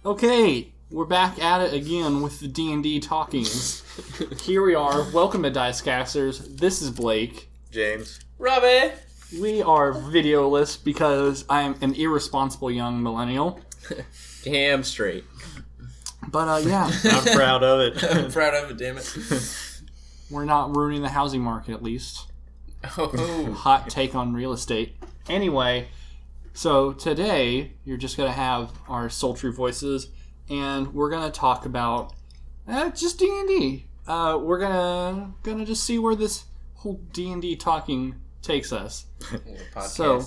Okay, we're back at it again with the D&D talkings. Here we are. Welcome to DiceCasters. This is Blake. James. Robbie. We are videoless because I'm an irresponsible young millennial. Damn straight. But, yeah. I'm proud of it. I'm proud of it, damn it. We're not ruining the housing market, at least. Oh. Hot take on real estate. Anyway, so today you're just going to have our sultry voices, and we're going to talk about just D&D. We're gonna just see where this whole D&D talking takes us. So,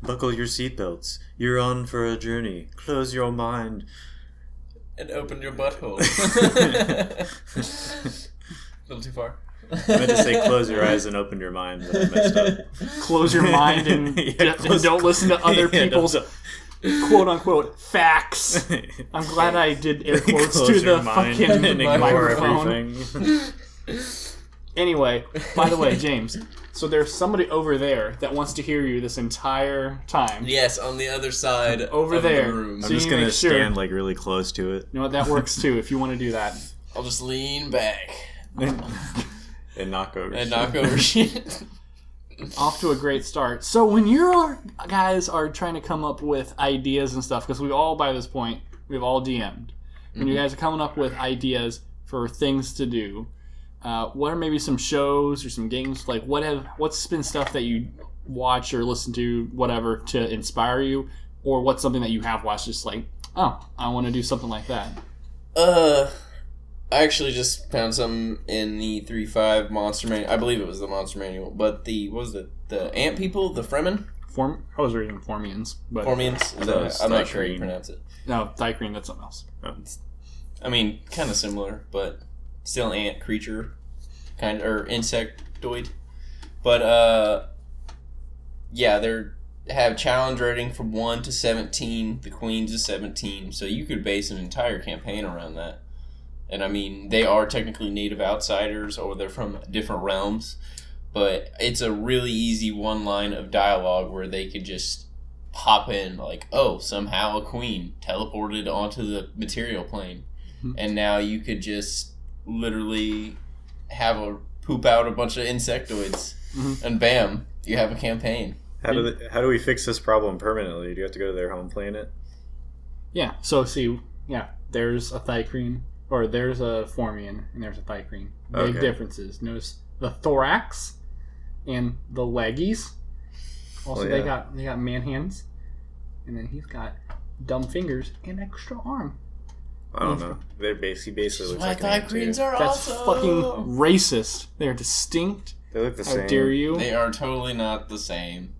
buckle your seatbelts. You're on for a journey. Close your mind. And open your butthole. A little too far. I meant to say close your eyes and open your mind, but I messed up. Close your mind and, and don't listen to other people's quote-unquote facts. I'm glad I did air quotes to the fucking microphone. Anyway, by the way, James, so there's somebody over there that wants to hear you this entire time. Yes, on the other side over of there. the room. I'm just going to stand like really close to it. You know what, that works too if you want to do that. I'll just lean back. And knock over shit. Knock over shit. Off to a great start. So when you guys are trying to come up with ideas and stuff, because we all, by this point, we've all DM'd. When you guys are coming up with ideas for things to do, what are maybe some shows or some games? Like, what's been stuff that you watch or listen to, whatever, to inspire you? Or what's something that you have watched just like, oh, I want to do something like that? I actually just found something in the 3.5 Monster Manual. I believe it was the Monster Manual, but the ant people, the Fremen? I was reading Formians. But Formians? I'm not sure how you pronounce it. No, Thycrene, that's something else. Oh. I mean, kind of similar, but still an ant creature, or insectoid. But, yeah, they have challenge rating from 1 to 17. The Queen's is 17, so you could base an entire campaign around that. And I mean, they are technically native outsiders, or they're from different realms, but it's a really easy one line of dialogue where they could just pop in, like, oh, somehow a queen teleported onto the material plane, and now you could just literally poop out a bunch of insectoids, and bam, you have a campaign. How do we fix this problem permanently? Do you have to go to their home planet? Yeah, so see, there's a Thycrene. Or there's a Formian and there's a Thycrene. Big differences. Notice the thorax and the leggies. Also, they got man hands, and then he's got dumb fingers and extra arm. I don't know. They're basically look like Thycrenes are That's fucking racist. They're distinct. They look the same. How dare you? They are totally not the same.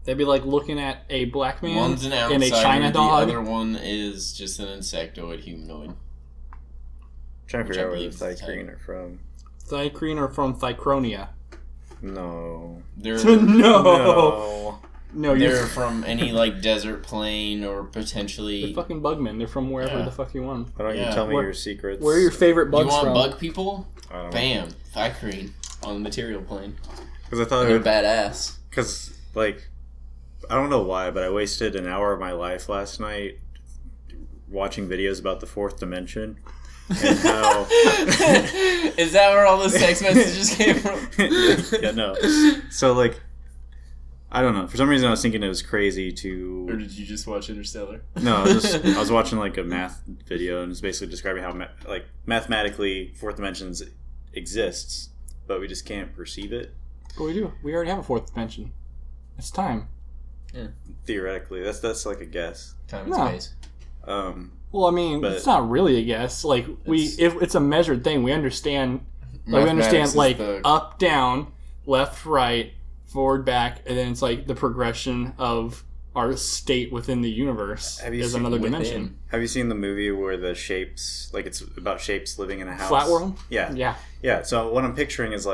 That'd be like looking at a black man One's an outsider, and a China dog. The other one is just an insectoid humanoid. I'm trying to figure out where the Thycrene are from. Thycrene are from Thycronia. No. No, they're from any desert plain or potentially. They're fucking bugmen. They're from wherever the fuck you want. Why don't you tell me your secrets? Where are your favorite bugs from? You want bug people? I don't know. Bam, Thycrene on the material plane. Because I thought they're badass. Because I don't know why, but I wasted an hour of my life last night watching videos about the fourth dimension. And how is that where all those text messages came from? Yeah, no. So I don't know. For some reason, I was thinking it was crazy to. Or did you just watch Interstellar? No, I was watching a math video, and it's basically describing how mathematically fourth dimensions exists, but we just can't perceive it. But we do. We already have a fourth dimension. It's time. Yeah. Theoretically, that's like a guess. Time and space. Well, I mean, it's not really a guess. If it's a measured thing, we understand. We understand up, down, left, right, forward, back, and then it's the progression of our state within the universe is another dimension. Have you seen the movie where the shapes, it's about shapes living in a house? Flat World? Yeah. Yeah. So what I'm picturing is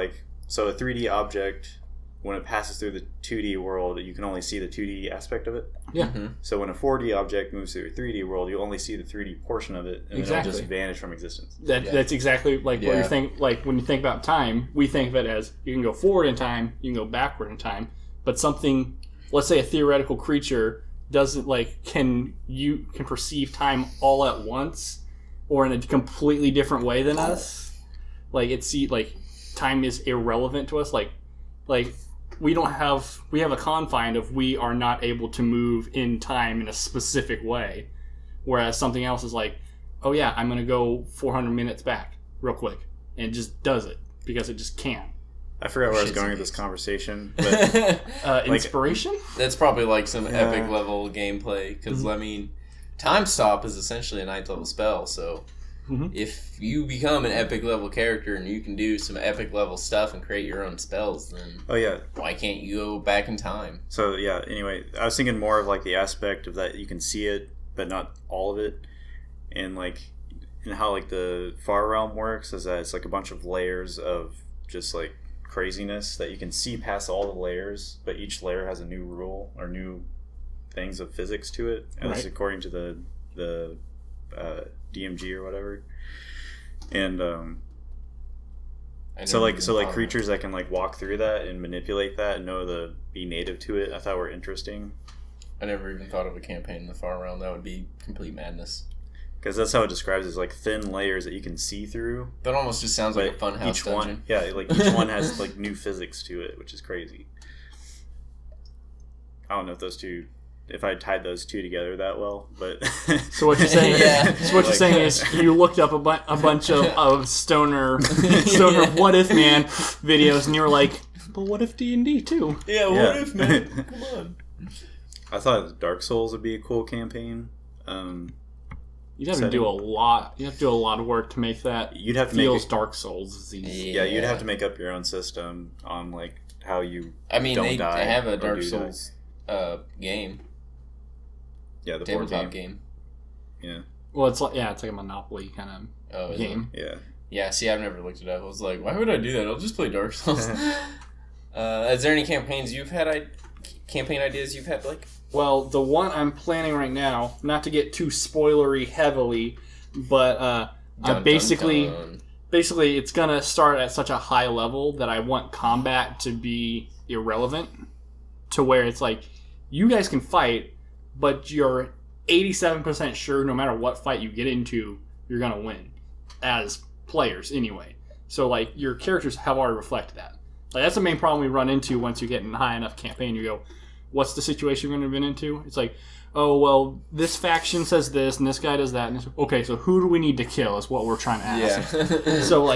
so a 3D object, when it passes through the 2D world, you can only see the 2D aspect of it. Yeah. Mm-hmm. So when a 4D object moves through a 3D world, you only see the 3D portion of it, and it'll just vanish from existence. That's exactly what you think. When you think about time, we think of it as you can go forward in time, you can go backward in time. But something, let's say a theoretical creature doesn't can perceive time all at once or in a completely different way than us. Time is irrelevant to us. We have a confine of we are not able to move in time in a specific way, whereas something else is like, oh yeah, I'm gonna go 400 minutes back real quick, and it just does it because it just can. I forgot where I was going with this conversation, but inspiration. That's probably some epic level gameplay because time stop is essentially a 9th level spell. So if you become an epic level character and you can do some epic level stuff and create your own spells, then why can't you go back in time? So anyway, I was thinking more of the aspect of that you can see it, but not all of it, and how the Far Realm works is that it's a bunch of layers of just craziness that you can see past all the layers, but each layer has a new rule or new things of physics to it, and that's according to the DMG or whatever. And creatures that can walk through that and manipulate that and be native to it, I thought were interesting. I never even thought of a campaign in the Far Realm. That would be complete madness. Because that's how it describes it, as thin layers that you can see through. That almost just sounds like a funhouse dungeon. Each one has new physics to it, which is crazy. I don't know if I tied those two together that well, but so what you're saying, you're saying is you looked up a bunch of stoner what if man videos, and you were like, but what if D&D too? Yeah, what if man? Come on. I thought Dark Souls would be a cool campaign. You'd have to do a lot. You have to do a lot of work to make that. You'd have to feels Dark Souls. Yeah, you'd have to make up your own system on how you. They have a Dark Souls game. Yeah, the tabletop game. Yeah. Well, it's like a Monopoly kind of game. Yeah. Yeah. See, I've never looked it up. I was like, why would I do that? I'll just play Dark Souls. Is there any campaign ideas you've had, Blake? Well, the one I'm planning right now, not to get too spoilery heavily, but basically it's gonna start at such a high level that I want combat to be irrelevant, to where it's you guys can fight, but you're 87% sure no matter what fight you get into, you're gonna win as players anyway. So your characters have already reflected that. That's the main problem we run into once you get in a high enough campaign. You go, what's the situation you're going to run into? It's oh, well, this faction says this, and this guy does that. And okay, so who do we need to kill is what we're trying to ask. Yeah. So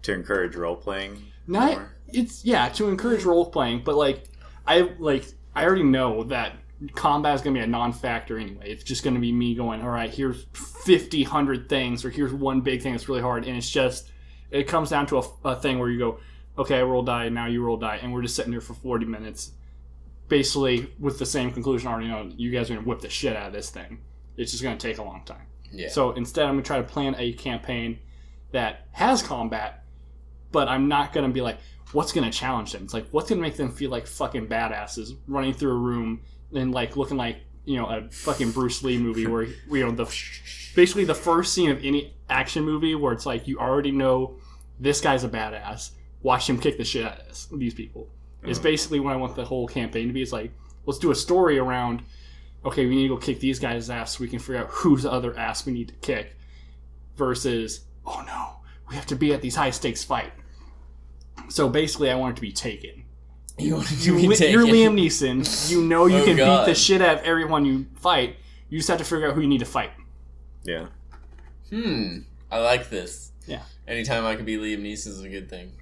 to encourage role-playing? To encourage role-playing, but I already know that combat is going to be a non-factor anyway. It's just going to be me going, all right, here's 50, 100 things, or here's one big thing that's really hard, and it comes down to a thing where you go, okay, I roll die, now you roll die, and we're just sitting there for 40 minutes, basically with the same conclusion I already know, you guys are going to whip the shit out of this thing. It's just going to take a long time. Yeah. So instead, I'm going to try to plan a campaign that has combat, but I'm not going to be what's going to challenge them? It's what's going to make them feel like fucking badasses running through a room and looking like, a fucking Bruce Lee movie where, basically the first scene of any action movie where it's you already know this guy's a badass. Watch him kick the shit out of these people. It's basically what I want the whole campaign to be. It's let's do a story around, okay, we need to go kick these guys' ass so we can figure out who's the other ass we need to kick. Versus, oh no, we have to be at these high-stakes fight. So basically, I want it to be Taken. You want it to be Taken? You're Liam Neeson. You know you can beat the shit out of everyone you fight. You just have to figure out who you need to fight. Yeah. I like this. Yeah. Anytime I can be Liam Neeson is a good thing.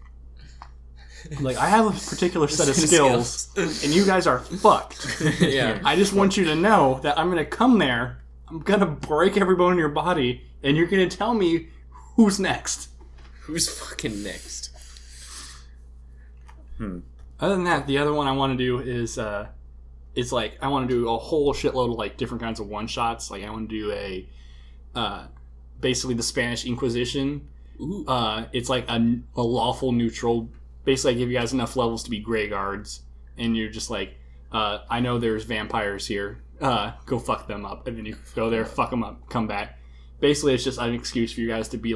I have a particular set of skills, and you guys are fucked. Yeah. I just want you to know that I'm going to come there, I'm going to break every bone in your body, and you're going to tell me who's next. Who's fucking next? Other than that, the other one I want to do is, it's I want to do a whole shitload of different kinds of one-shots. I want to do basically the Spanish Inquisition. Ooh. It's a lawful neutral. Basically, I give you guys enough levels to be Grey Guards, and you're just I know there's vampires here. Go fuck them up. And then you go there, fuck them up, come back. Basically, it's just an excuse for you guys to be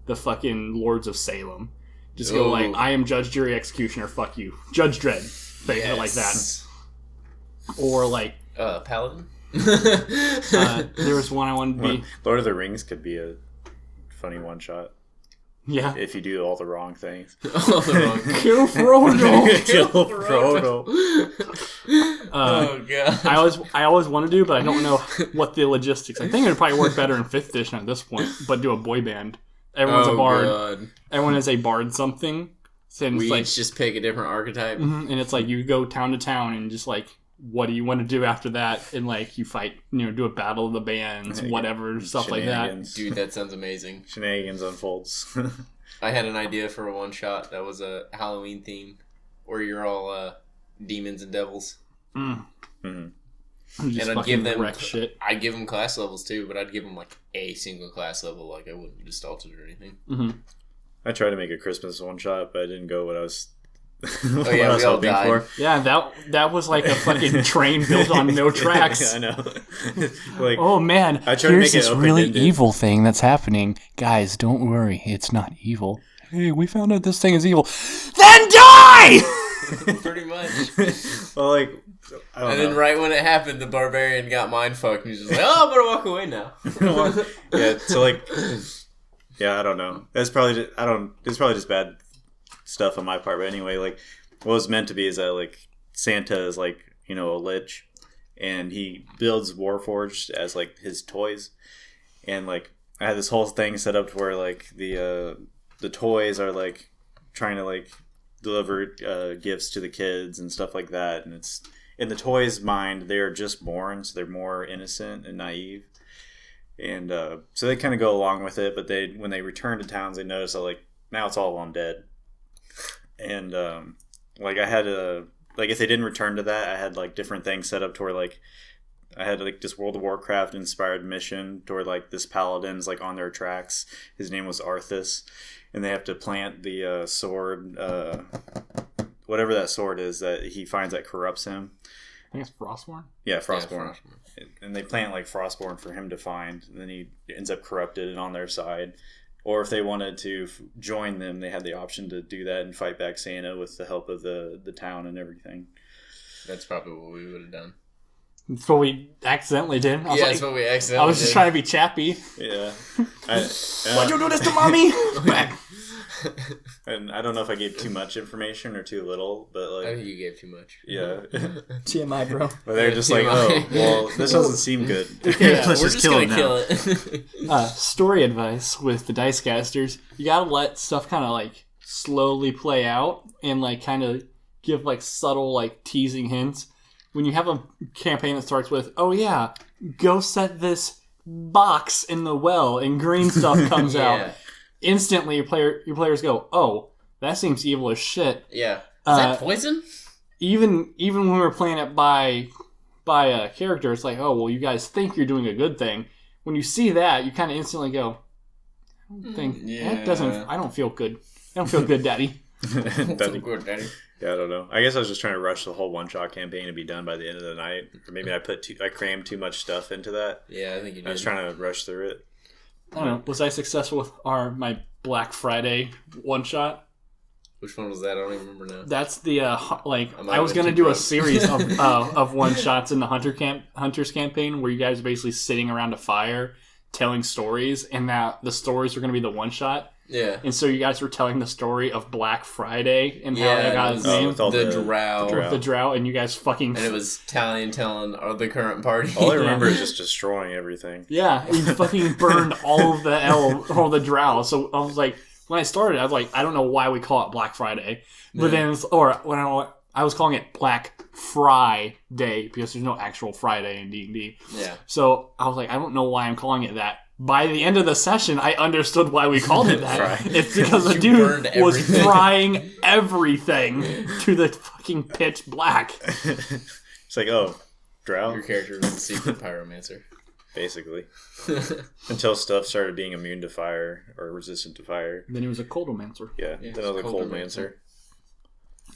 the fucking Lords of Salem. Just go I am Judge, Jury, Executioner, fuck you. Judge Dredd. Like that. Or Paladin. There was one I wanted to be. Lord of the Rings could be a funny one shot. Yeah. If you do all the wrong things. All the wrong things. Kill Frodo. Kill Frodo. Oh god. I always want to do, but I don't know what the logistics. I think it would probably work better in 5th edition at this point. But do a boy band. Everyone's a bard. God. Everyone is a bard something. So We like, each just pick a different archetype. and it's like you go town to town and just like, what do you want to do after that? And like you fight, do a battle of the bands, whatever, stuff like that. Dude, that sounds amazing. Shenanigans unfolds. I had an idea for a one shot that was a Halloween theme, where you're all demons and devils. Mm-hmm. Just and I'd give them wreck shit. I'd give them class levels too, but I'd give them like a single class level. Like I wouldn't just alter it or anything. Mm-hmm. I tried to make a Christmas one shot, but I didn't go what I was. Oh yeah, I was we all hoping died. for. Yeah, that was like a fucking train built on no tracks. I know. Like, oh man, I tried to make it open-ended. evil thing that's happening. Guys, don't worry, it's not evil. Hey, we found out this thing is evil. Then die! Pretty much. Well, like, I don't know. Then right when it happened, the barbarian got mind fucked. And he's just like, "Oh, I'm gonna walk away now." Yeah, so like, yeah, I don't know. It's probably just bad stuff on my part. But anyway, like, what was meant to be is that like Santa is like a lich, and he builds Warforged as like his toys, and like I had this whole thing set up to where like the toys are like trying to like deliver gifts to the kids and stuff like that, and it's in the toys' mind they are just born, so they're more innocent and naive, and so they kind of go along with it. But when they return to towns, they notice that like now it's all undead, and like I had like if they didn't return to that, I had like different things set up to where like I had like this World of Warcraft inspired mission to where like this paladin's like on their tracks. His name was Arthas, and they have to plant the sword, whatever that sword is that he finds that corrupts him. I think it's Frostborn. Yeah, Frostborn. And they plant like Frostborn for him to find, and then he ends up corrupted and on their side. Or if they wanted to join them, they had the option to do that and fight back Santa with the help of the town and everything. That's probably what we would have done. That's what we accidentally did. That's what we accidentally did. I was just trying to be chappy. Yeah. Why'd you do this to mommy? And I don't know if I gave too much information or too little, but like I think you gave too much. Yeah. TMI, bro. But they're just like, oh, well, this doesn't seem good. Yeah, Let's we're just kill gonna it kill it. Story advice with the DiceCasters: you gotta let stuff kind of like slowly play out and like kind of give like subtle like teasing hints. When you have a campaign that starts with, "Oh yeah, go set this box in the well," and green stuff comes out. Instantly, your players go, "Oh, that seems evil as shit." Yeah, is that poison? Even when we were playing it by character, it's like, "Oh, well, you guys think you're doing a good thing." When you see that, you kind of instantly go, "I don't think that doesn't. I don't feel good. I don't feel good, Daddy." Good, Daddy. Yeah, I don't know. I guess I was just trying to rush the whole one-shot campaign to be done by the end of the night. Or maybe I crammed too much stuff into that. Yeah, I think you did. I was trying to rush through it. I don't know. Was I successful with my Black Friday one-shot? Which one was that? I don't even remember now. That's the I was going to do a series of one-shots in the Hunters campaign where you guys are basically sitting around a fire telling stories, and that the stories were going to be the one-shot. Yeah. And so you guys were telling the story of Black Friday and how they got his name. The Drow, and you guys fucking... And it was Talion telling the current party. All I remember is just destroying everything. Yeah, you fucking burned all of the Drow. So I was like, when I started, I was like, I don't know why we call it Black Friday. But then, I was calling it Black Friday because there's no actual Friday in D&D. Yeah. So I was like, I don't know why I'm calling it that. By the end of the session, I understood why we called it that. It's because the dude was frying everything to the fucking pitch black. It's like, oh, Drow? Your character was a secret pyromancer. Basically. Until stuff started being immune to fire or resistant to fire. Then he was a coldomancer. Yeah, then I was a coldmancer.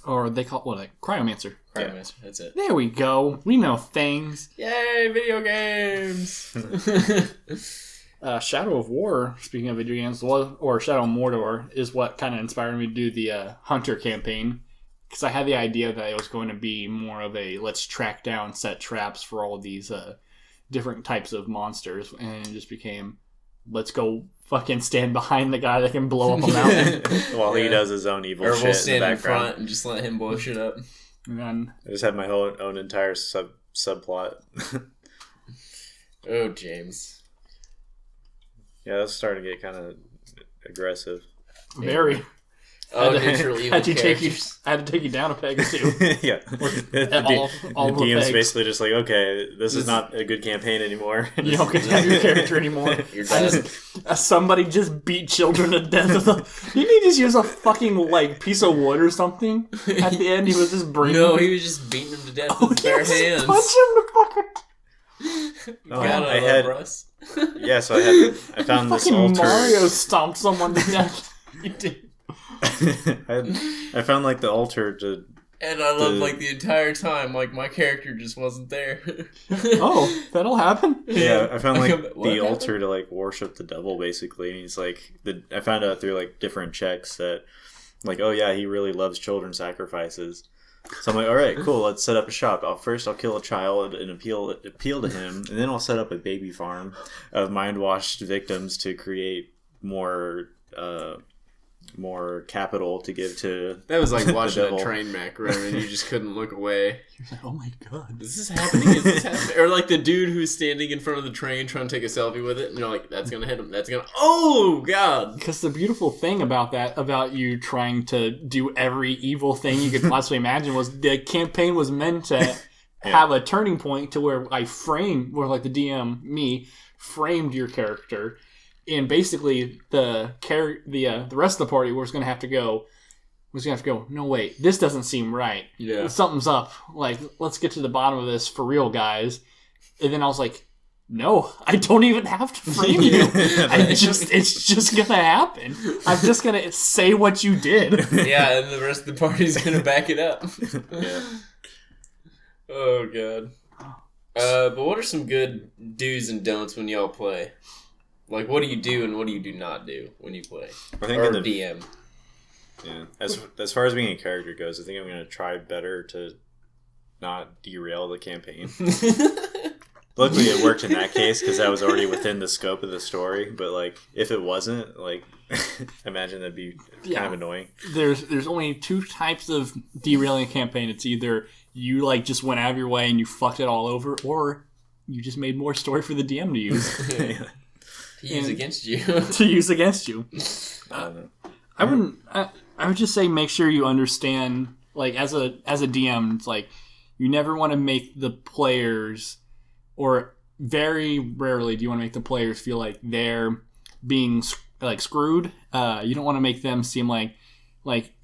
Or they call it what, a cryomancer. Cryomancer, that's it. There we go. We know things. Yay, video games! Shadow of War, speaking of video games, or Shadow of Mordor, is what kind of inspired me to do the Hunter campaign. because I had the idea that it was going to be more of a let's track down, set traps for all these different types of monsters, and it just became let's go fucking stand behind the guy that can blow up a mountain while he does his own evil shit we'll in stand the in background. front and just let him blow shit up. And then I just had my own entire subplot. Oh, James. Yeah, that's starting to get kind of aggressive. very. Oh, I had to- neutral evil I had to take you down a peg or two. Yeah. all the the DM's pegs. basically just like, okay, this is not a good campaign anymore. You don't get to have your character anymore. You're done. Somebody just beat children to death. Didn't he just use a fucking like piece of wood or something? At the end, he was just bringing. No, he was just beating him to death with his bare hands. Punch him to fucking. Oh, Gotta I love had Russ. yeah, so I found this Fucking altar. Mario stomped someone to death. He did. I found like the altar to. And I love like the entire time, like my character just wasn't there. Oh, that'll happen. Yeah, I found like What the happened? altar to like worship the devil basically, and he's like I found out through like different checks that like, oh yeah, he really loves children sacrifices. So I'm like, all right, cool, let's set up a shop. I'll kill a child and appeal to him, and then I'll set up a baby farm of mind-washed victims to create more capital to give to. That was like the watching a devil. train wreck, right? And you just couldn't look away. You're like, oh my god. Is this happening? Is this happening? Or like the dude who's standing in front of the train trying to take a selfie with it, and you're like, that's gonna hit him. That's gonna. Oh god! Because the beautiful thing about you trying to do every evil thing you could possibly imagine was the campaign was meant to have a turning point to where where like the DM, me, framed your character. And basically, the rest of the party was going to have to go. No, wait, this doesn't seem right. Yeah. Something's up. Like, let's get to the bottom of this for real, guys. And then I was like, no, I don't even have to frame you. It's just gonna happen. I'm just gonna say what you did. Yeah, and the rest of the party's gonna back it up. Yeah. Oh god. But what are some good do's and don'ts when y'all play? Like, what do you do and what do you do not do when you play? I think Or in the DM. Yeah. As far as being a character goes, I think I'm going to try better to not derail the campaign. Luckily, it worked in that case because that was already within the scope of the story. But like, if it wasn't, like, imagine that'd be kind of annoying. There's only two types of derailing a campaign. It's either you like just went out of your way and you fucked it all over, or you just made more story for the DM to use. Yeah. To use against you. To use against you. I don't know. I would just say make sure you understand, like, as a DM, it's like you never want to make the players, or very rarely do you want to make the players feel like they're being like screwed. You don't want to make them seem like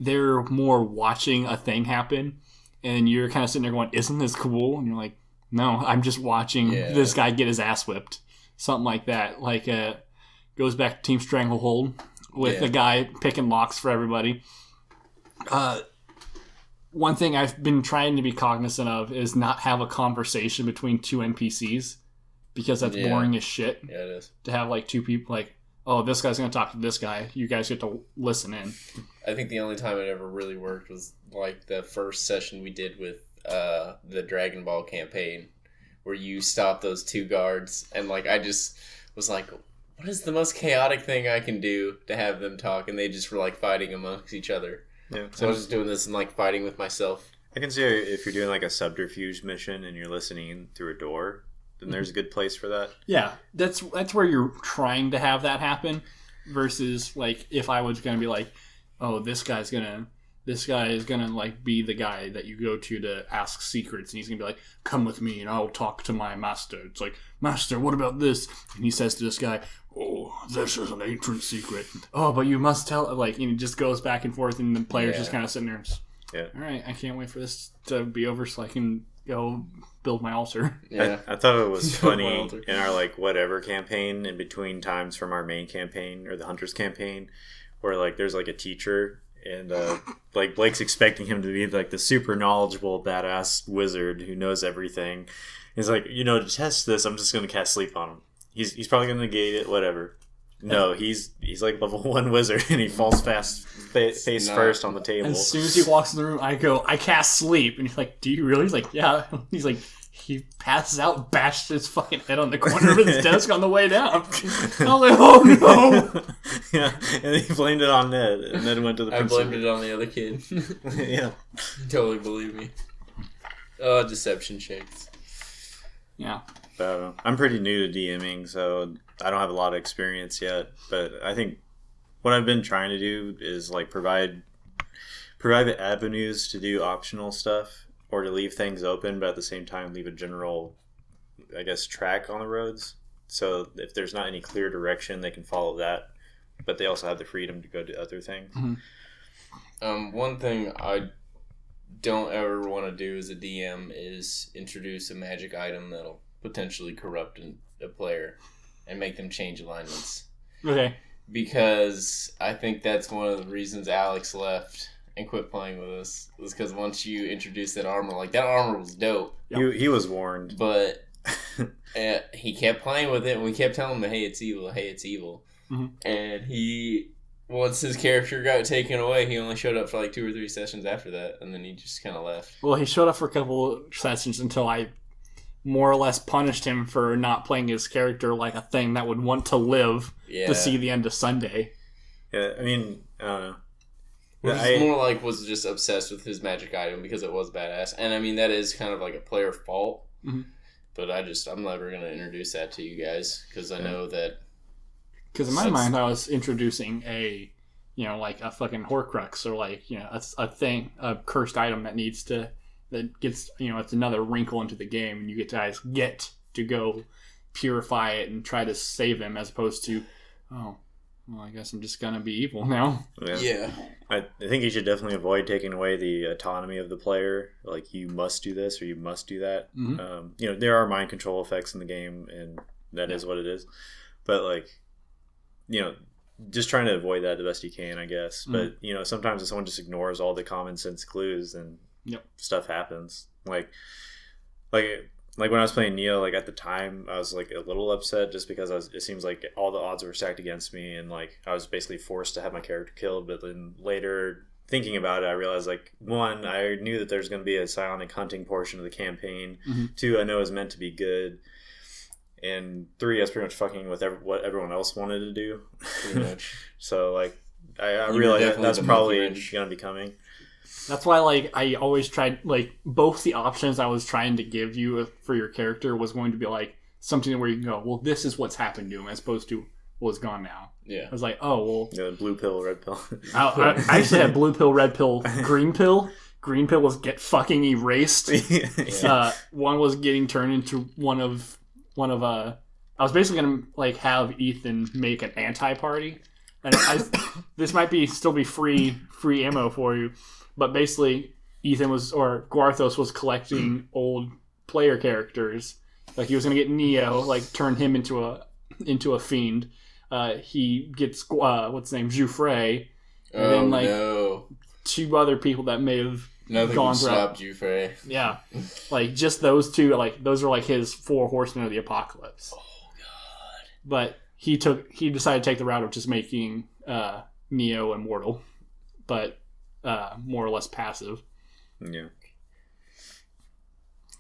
they're more watching a thing happen, and you're kind of sitting there going, "Isn't this cool?" And you're like, "No, I'm just watching this guy get his ass whipped." Something like that. Like, goes back to Team Stranglehold with the guy picking locks for everybody. One thing I've been trying to be cognizant of is not have a conversation between two NPCs, because that's boring as shit. Yeah, it is. To have like two people like, oh, this guy's going to talk to this guy. You guys get to listen in. I think the only time it ever really worked was like the first session we did with the Dragon Ball campaign, where you stopped those two guards, and like I just was like, what is the most chaotic thing I can do to have them talk? And they just were like fighting amongst each other. Yeah. So I was just doing this and like fighting with myself. I can see if you're doing like a subterfuge mission and you're listening in through a door, then there's a good place for that. Yeah, that's where you're trying to have that happen, versus like if I was going to be like, oh, this guy is gonna like be the guy that you go to ask secrets, and he's gonna be like, come with me and I'll talk to my master. It's like, master, what about this? And he says to this guy, oh, this is an ancient secret. Oh, but you must tell. Like, and it just goes back and forth, and the player's just kind of sitting there and just, all right, I can't wait for this to be over so I can go build my altar. Yeah. I thought it was funny in our like whatever campaign, in between times from our main campaign or the Hunters campaign, where like there's like a teacher, and like Blake's expecting him to be like the super knowledgeable badass wizard who knows everything. He's like, to test this, I'm just going to cast sleep on him. He's probably going to negate it, whatever. No, he's like level 1 wizard, and he falls face first on the table. As soon as he walks in the room, I go, I cast sleep. And he's like, do you really? He's like, yeah. He's like, he passes out, bashed his fucking head on the corner of his desk on the way down. I'm like, oh no! Yeah, and he blamed it on Ned, and Ned went to the principal. I blamed it on the other kid. Yeah. Totally believe me. Oh, deception checks. Yeah. But, I'm pretty new to DMing, so I don't have a lot of experience yet. But I think what I've been trying to do is like provide avenues to do optional stuff or to leave things open, but at the same time leave a general, I guess, track on the roads. So if there's not any clear direction, they can follow that, but they also have the freedom to go to other things. Mm-hmm. One thing I don't ever want to do as a DM is introduce a magic item that'll potentially corrupt a player and make them change alignments. Okay. Because I think that's one of the reasons Alex left and quit playing with us, was because once you introduced that armor, like, that armor was dope. Yep. He was warned. But he kept playing with it, and we kept telling him, hey, it's evil, hey, it's evil. Mm-hmm. And once his character got taken away, he only showed up for like 2 or 3 sessions after that, and then he just kind of left. Well, he showed up for a couple of sessions until I more or less punished him for not playing his character like a thing that would want to live to see the end of Sunday. Yeah, I mean, I don't know. More like was just obsessed with his magic item because it was badass. And I mean, that is kind of like a player fault. Mm-hmm. But I'm never going to introduce that to you guys because I know that. Because in my mind, I was introducing like a fucking Horcrux or like, a thing, a cursed item that gets, it's another wrinkle into the game, and you guys get to go purify it and try to save him, as opposed to, oh, well, I guess I'm just gonna be evil now. Yeah. I think you should definitely avoid taking away the autonomy of the player. Like, you must do this or you must do that. Mm-hmm. There are mind control effects in the game, and that is what it is. But like, just trying to avoid that the best you can, I guess. Mm-hmm. But sometimes if someone just ignores all the common sense clues, then stuff happens. Like when I was playing Neo, like at the time, I was like a little upset just because it seems like all the odds were stacked against me, and like I was basically forced to have my character killed. But then later, thinking about it, I realized, like, 1, I knew that there's going to be a psionic hunting portion of the campaign. Mm-hmm. 2, I know it was meant to be good. And 3, I was pretty much fucking with what everyone else wanted to do. Pretty much. So like, I realized that's probably going to be coming. That's why, like, I always tried, like, both the options I was trying to give you for your character was going to be, like, something where you can go, well, this is what's happened to him, as opposed to, well, it's gone now. Yeah. I was like, oh, well. Yeah, blue pill, red pill. I actually had blue pill, red pill, green pill. Green pill was get fucking erased. One was getting turned into one of I was basically going to, like, have Ethan make an anti-party. And this might still be free ammo for you. But basically, Guarthos was collecting old player characters. Like, he was going to get Neo, like, turn him into a fiend. He gets, what's his name, Jouffre. And then, like, 2 other people that may have Nothing gone can stop Jouffre. Yeah. Like, just those 2, like, those are, like, his 4 horsemen of the apocalypse. Oh, God. But he decided to take the route of just making Neo immortal. But more or less passive. Yeah.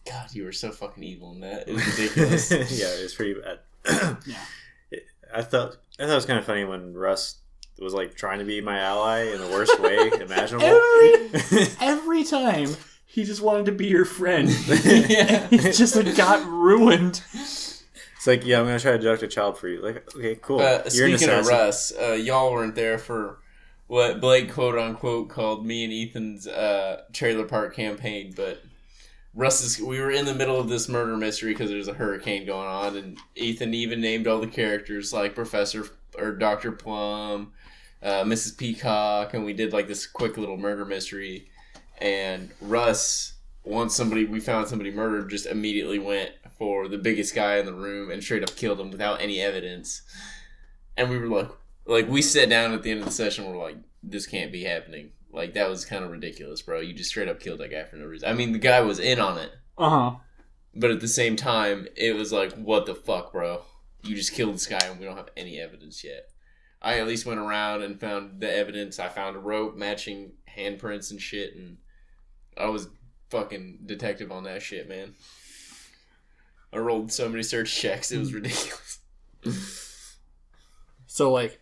God, you were so fucking evil in that. It was ridiculous. Yeah, it was pretty bad. Yeah. I thought it was kind of funny when Russ was like trying to be my ally in the worst way imaginable. Every time he just wanted to be your friend. He just got ruined. It's like, yeah, I'm gonna try to deduct a child for you. Like, okay, cool. Speaking of Russ, y'all weren't there for what Blake quote unquote called me and Ethan's trailer park campaign, but we were in the middle of this murder mystery because there's a hurricane going on, and Ethan even named all the characters like Professor or Dr. Plum, Mrs. Peacock, and we did like this quick little murder mystery. And Russ, once we found somebody murdered, just immediately went for the biggest guy in the room and straight up killed him without any evidence. And we were like we sat down at the end of the session, we're like, this can't be happening. Like, that was kind of ridiculous, bro. You just straight up killed that guy for no reason. I mean, the guy was in on it. Uh-huh. But at the same time, it was like, what the fuck, bro? You just killed this guy and we don't have any evidence yet. I at least went around and found the evidence. I found a rope matching handprints and shit, and I was fucking detective on that shit, man. I rolled so many search checks, it was ridiculous. So, like,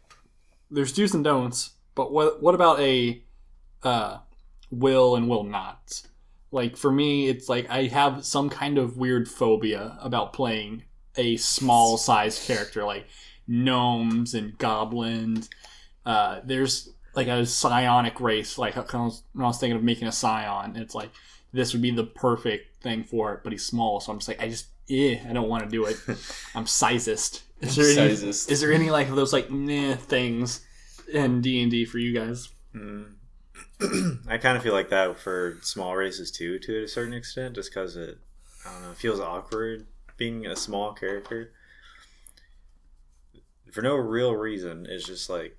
there's do's and don'ts, but what about a will and will not? Like, for me, it's like I have some kind of weird phobia about playing a small-sized character, like gnomes and goblins. There's, like, a psionic race, like, when I was thinking of making a scion, it's like, this would be the perfect thing for it, but he's small, so I'm just like, I don't want to do it. I'm sizist. Is there any like of those like things in D&D for you guys? I kind of feel like that for small races too, to a certain extent, just because it feels awkward being a small character for no real reason. It's just like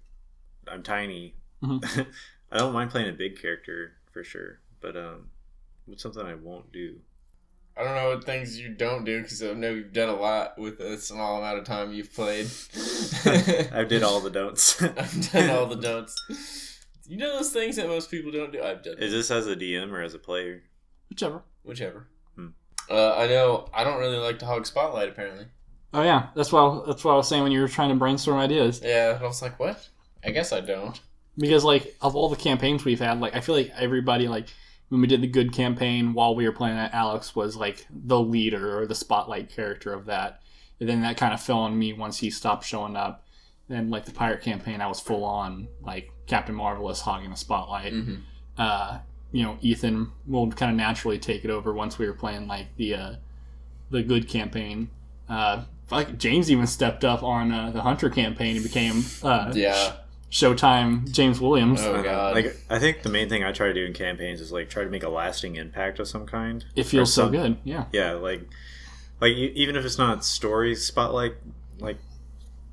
I'm tiny. Mm-hmm. I don't mind playing a big character for sure, but it's something I won't do. I don't know what things you don't do, because I know you've done a lot with a small amount of time you've played. I did all the don'ts. I've done all the don'ts. You know those things that most people don't do? I've done. Is this as a DM or as a player? Whichever. I know I don't really like to hog spotlight, apparently. Oh yeah, that's what I was saying when you were trying to brainstorm ideas. Yeah, I was like, what? I guess I don't. Because like of all the campaigns we've had, like I feel like everybody like. When we did the good campaign while we were playing that, Alex was like the leader or the spotlight character of that. And then that kind of fell on me once he stopped showing up. Then like the pirate campaign, I was full on like Captain Marvelous hogging the spotlight. Mm-hmm. Ethan will kind of naturally take it over once we were playing like the good campaign. Like James even stepped up on the Hunter campaign and became Showtime James Williams. Oh god! Like I think the main thing I try to do in campaigns is like try to make a lasting impact of some kind. It feels so good, yeah. Yeah, like even if it's not story spotlight, like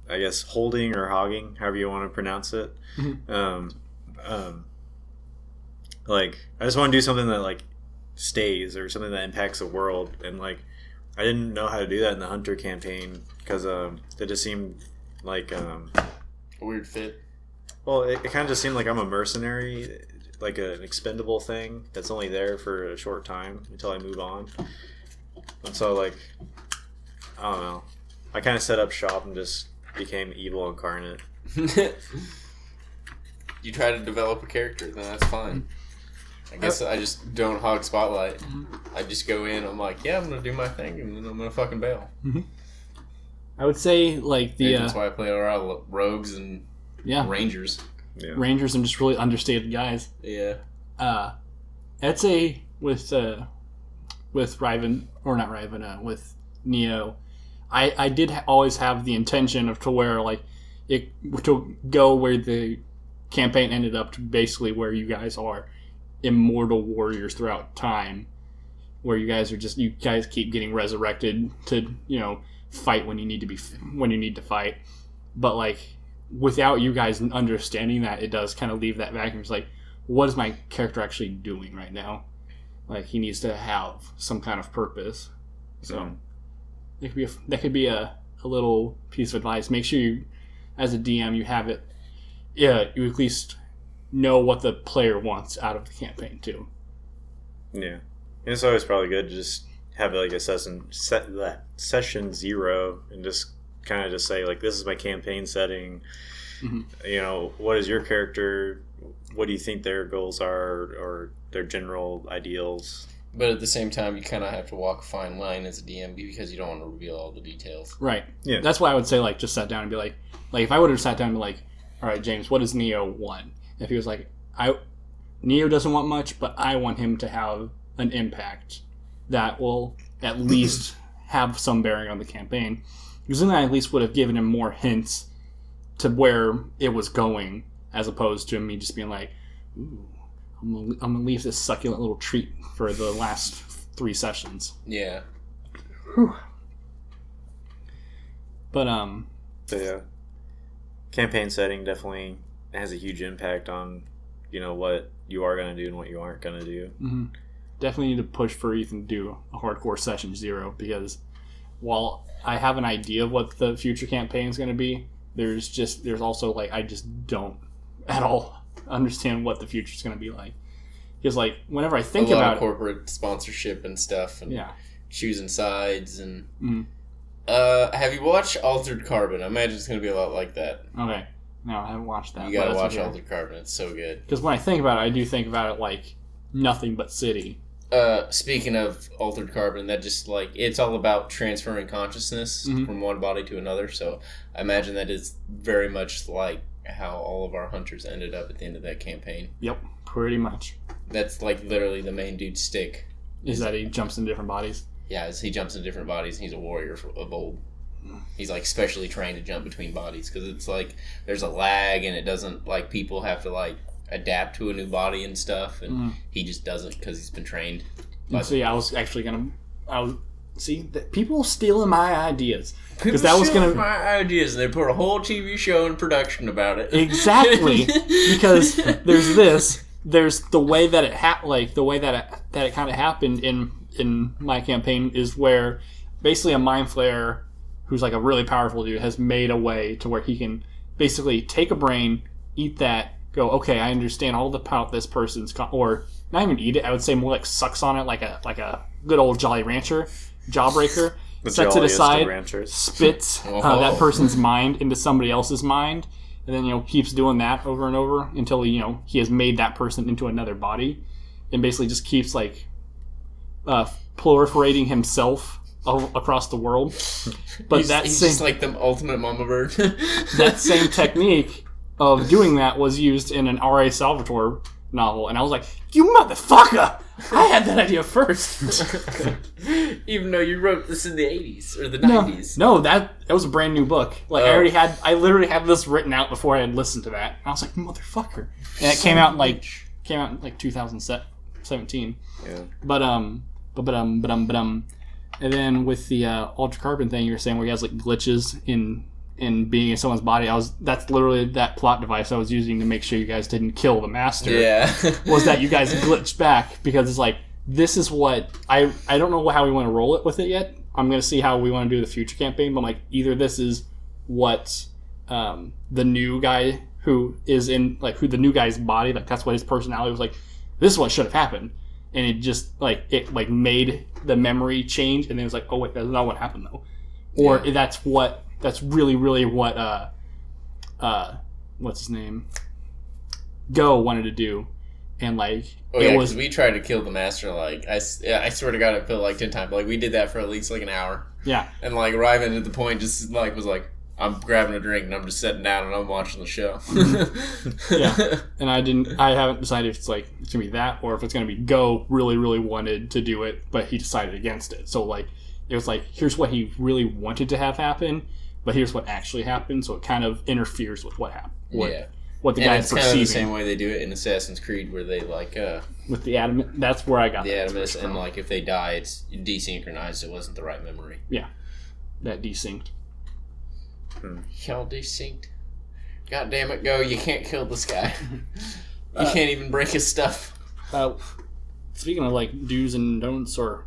I guess holding or hogging, however you want to pronounce it. Like I just want to do something that like stays or something that impacts the world, and like I didn't know how to do that in the Hunter campaign because it just seemed like a weird fit. Well, it kind of just seemed like I'm a mercenary, like an expendable thing that's only there for a short time until I move on. And so, like, I don't know. I kind of set up shop and just became evil incarnate. You try to develop a character, then that's fine. I guess I just don't hog spotlight. I just go in, I'm like, yeah, I'm going to do my thing, and then I'm going to fucking bail. Mm-hmm. I would say, like, that's why I play a lot of rogues and Rangers. Yeah. Rangers and just really understated guys. Yeah. I'd say with Riven, or not Riven, with Neo, I did always have the intention of to where like it to go where the campaign ended up to basically where you guys are immortal warriors throughout time, where you guys keep getting resurrected to fight when you need to fight, but like. Without you guys understanding that, it does kind of leave that vacuum. It's like, what is my character actually doing right now? Like, he needs to have some kind of purpose. So, that could be a little piece of advice. Make sure you, as a DM, you have it. Yeah, you at least know what the player wants out of the campaign too. Yeah, and it's always probably good to just have like a session 0 and just. Kind of just say like, this is my campaign setting. Mm-hmm. What is your character? What do you think their goals are, or their general ideals? But at the same time, you kind of have to walk a fine line as a DM because you don't want to reveal all the details. Right. Yeah. That's why I would say like just sat down and be like if I would have sat down and be like, all right, James, what does Neo want? If he was like, Neo doesn't want much, but I want him to have an impact that will at least have some bearing on the campaign. Because then I at least would have given him more hints to where it was going, as opposed to me just being like, ooh, I'm gonna leave this succulent little treat for the last 3 sessions. Yeah. Whew. But yeah, campaign setting definitely has a huge impact on what you are gonna do and what you aren't gonna do. Mm-hmm. Definitely need to push for Ethan to do a hardcore session 0, because while I have an idea of what the future campaign is going to be, there's also like I just don't at all understand what the future's going to be like. Because like whenever I think about of corporate sponsorship and stuff, and choosing sides, and have you watched Altered Carbon? I imagine it's going to be a lot like that. Okay, no, I haven't watched that. You got to watch Altered Carbon; it's so good. Because when I think about it, I do think about it like nothing but City. Speaking of Altered Carbon, that just like it's all about transferring consciousness from one body to another. So I imagine that is very much like how all of our hunters ended up at the end of that campaign. Yep, pretty much. That's like literally the main dude's stick. Is that he jumps in different bodies? Yeah, as he jumps in different bodies, and he's a warrior of old. He's like specially trained to jump between bodies because it's like there's a lag and it doesn't like people have to like adapt to a new body and stuff, and he just doesn't because he's been trained. So yeah, I was actually people stealing my ideas because that was gonna my ideas, and they put a whole TV show in production about it. Exactly, because there's the way that it the way that it kind of happened in my campaign is where basically a mind flayer who's like a really powerful dude has made a way to where he can basically take a brain, eat that, go, okay, I understand all about this person's or not even eat it, I would say more like sucks on it like a good old Jolly Rancher jawbreaker, sets it aside, spits that person's mind into somebody else's mind, and then keeps doing that over and over until he has made that person into another body, and basically just keeps like proliferating himself across the world. But he's just like the ultimate mama bird. That same technique of doing that was used in an R.A. Salvatore novel, and I was like, you motherfucker! I had that idea first. Even though you wrote this in the 80s or the 90s. No, that was a brand new book. Like I literally had this written out before I had listened to that. And I was like, motherfucker. And it came out in like 2017. Yeah. But and then with the Altered Carbon thing you were saying where he has like glitches in being in someone's body, that's literally that plot device I was using to make sure you guys didn't kill the master. Yeah. Was that you guys glitched back because it's like, this is what I don't know how we want to roll it with it yet. I'm gonna see how we want to do the future campaign, but I'm like, either this is what the new guy who is in who the new guy's body, like that's what his personality was like, this is what should have happened. And it just made the memory change, and then it was like, oh wait, that's not what happened though. Or that's really, really what what's his name? Go wanted to do. And because we tried to kill the master, I swear to God, it felt like 10 times. Like we did that for at least like an hour. Yeah. And arriving at the point, just was like, I'm grabbing a drink and I'm just sitting down and I'm watching the show. Yeah. And I haven't decided if it's gonna be that or if it's gonna be Go really, really wanted to do it, but he decided against it. So it was here's what he really wanted to have happen, but here's what actually happened. So it kind of interferes with what happened. What the guy's perceiving. Kind of the same way they do it in Assassin's Creed, where they with the Adamant. That's where I got the Adamus, and if they die, it's desynchronized. It wasn't the right memory. Yeah, that desynced. Y'all desynced. God damn it, Go! You can't kill this guy. You can't even break his stuff. Speaking of do's and don'ts, or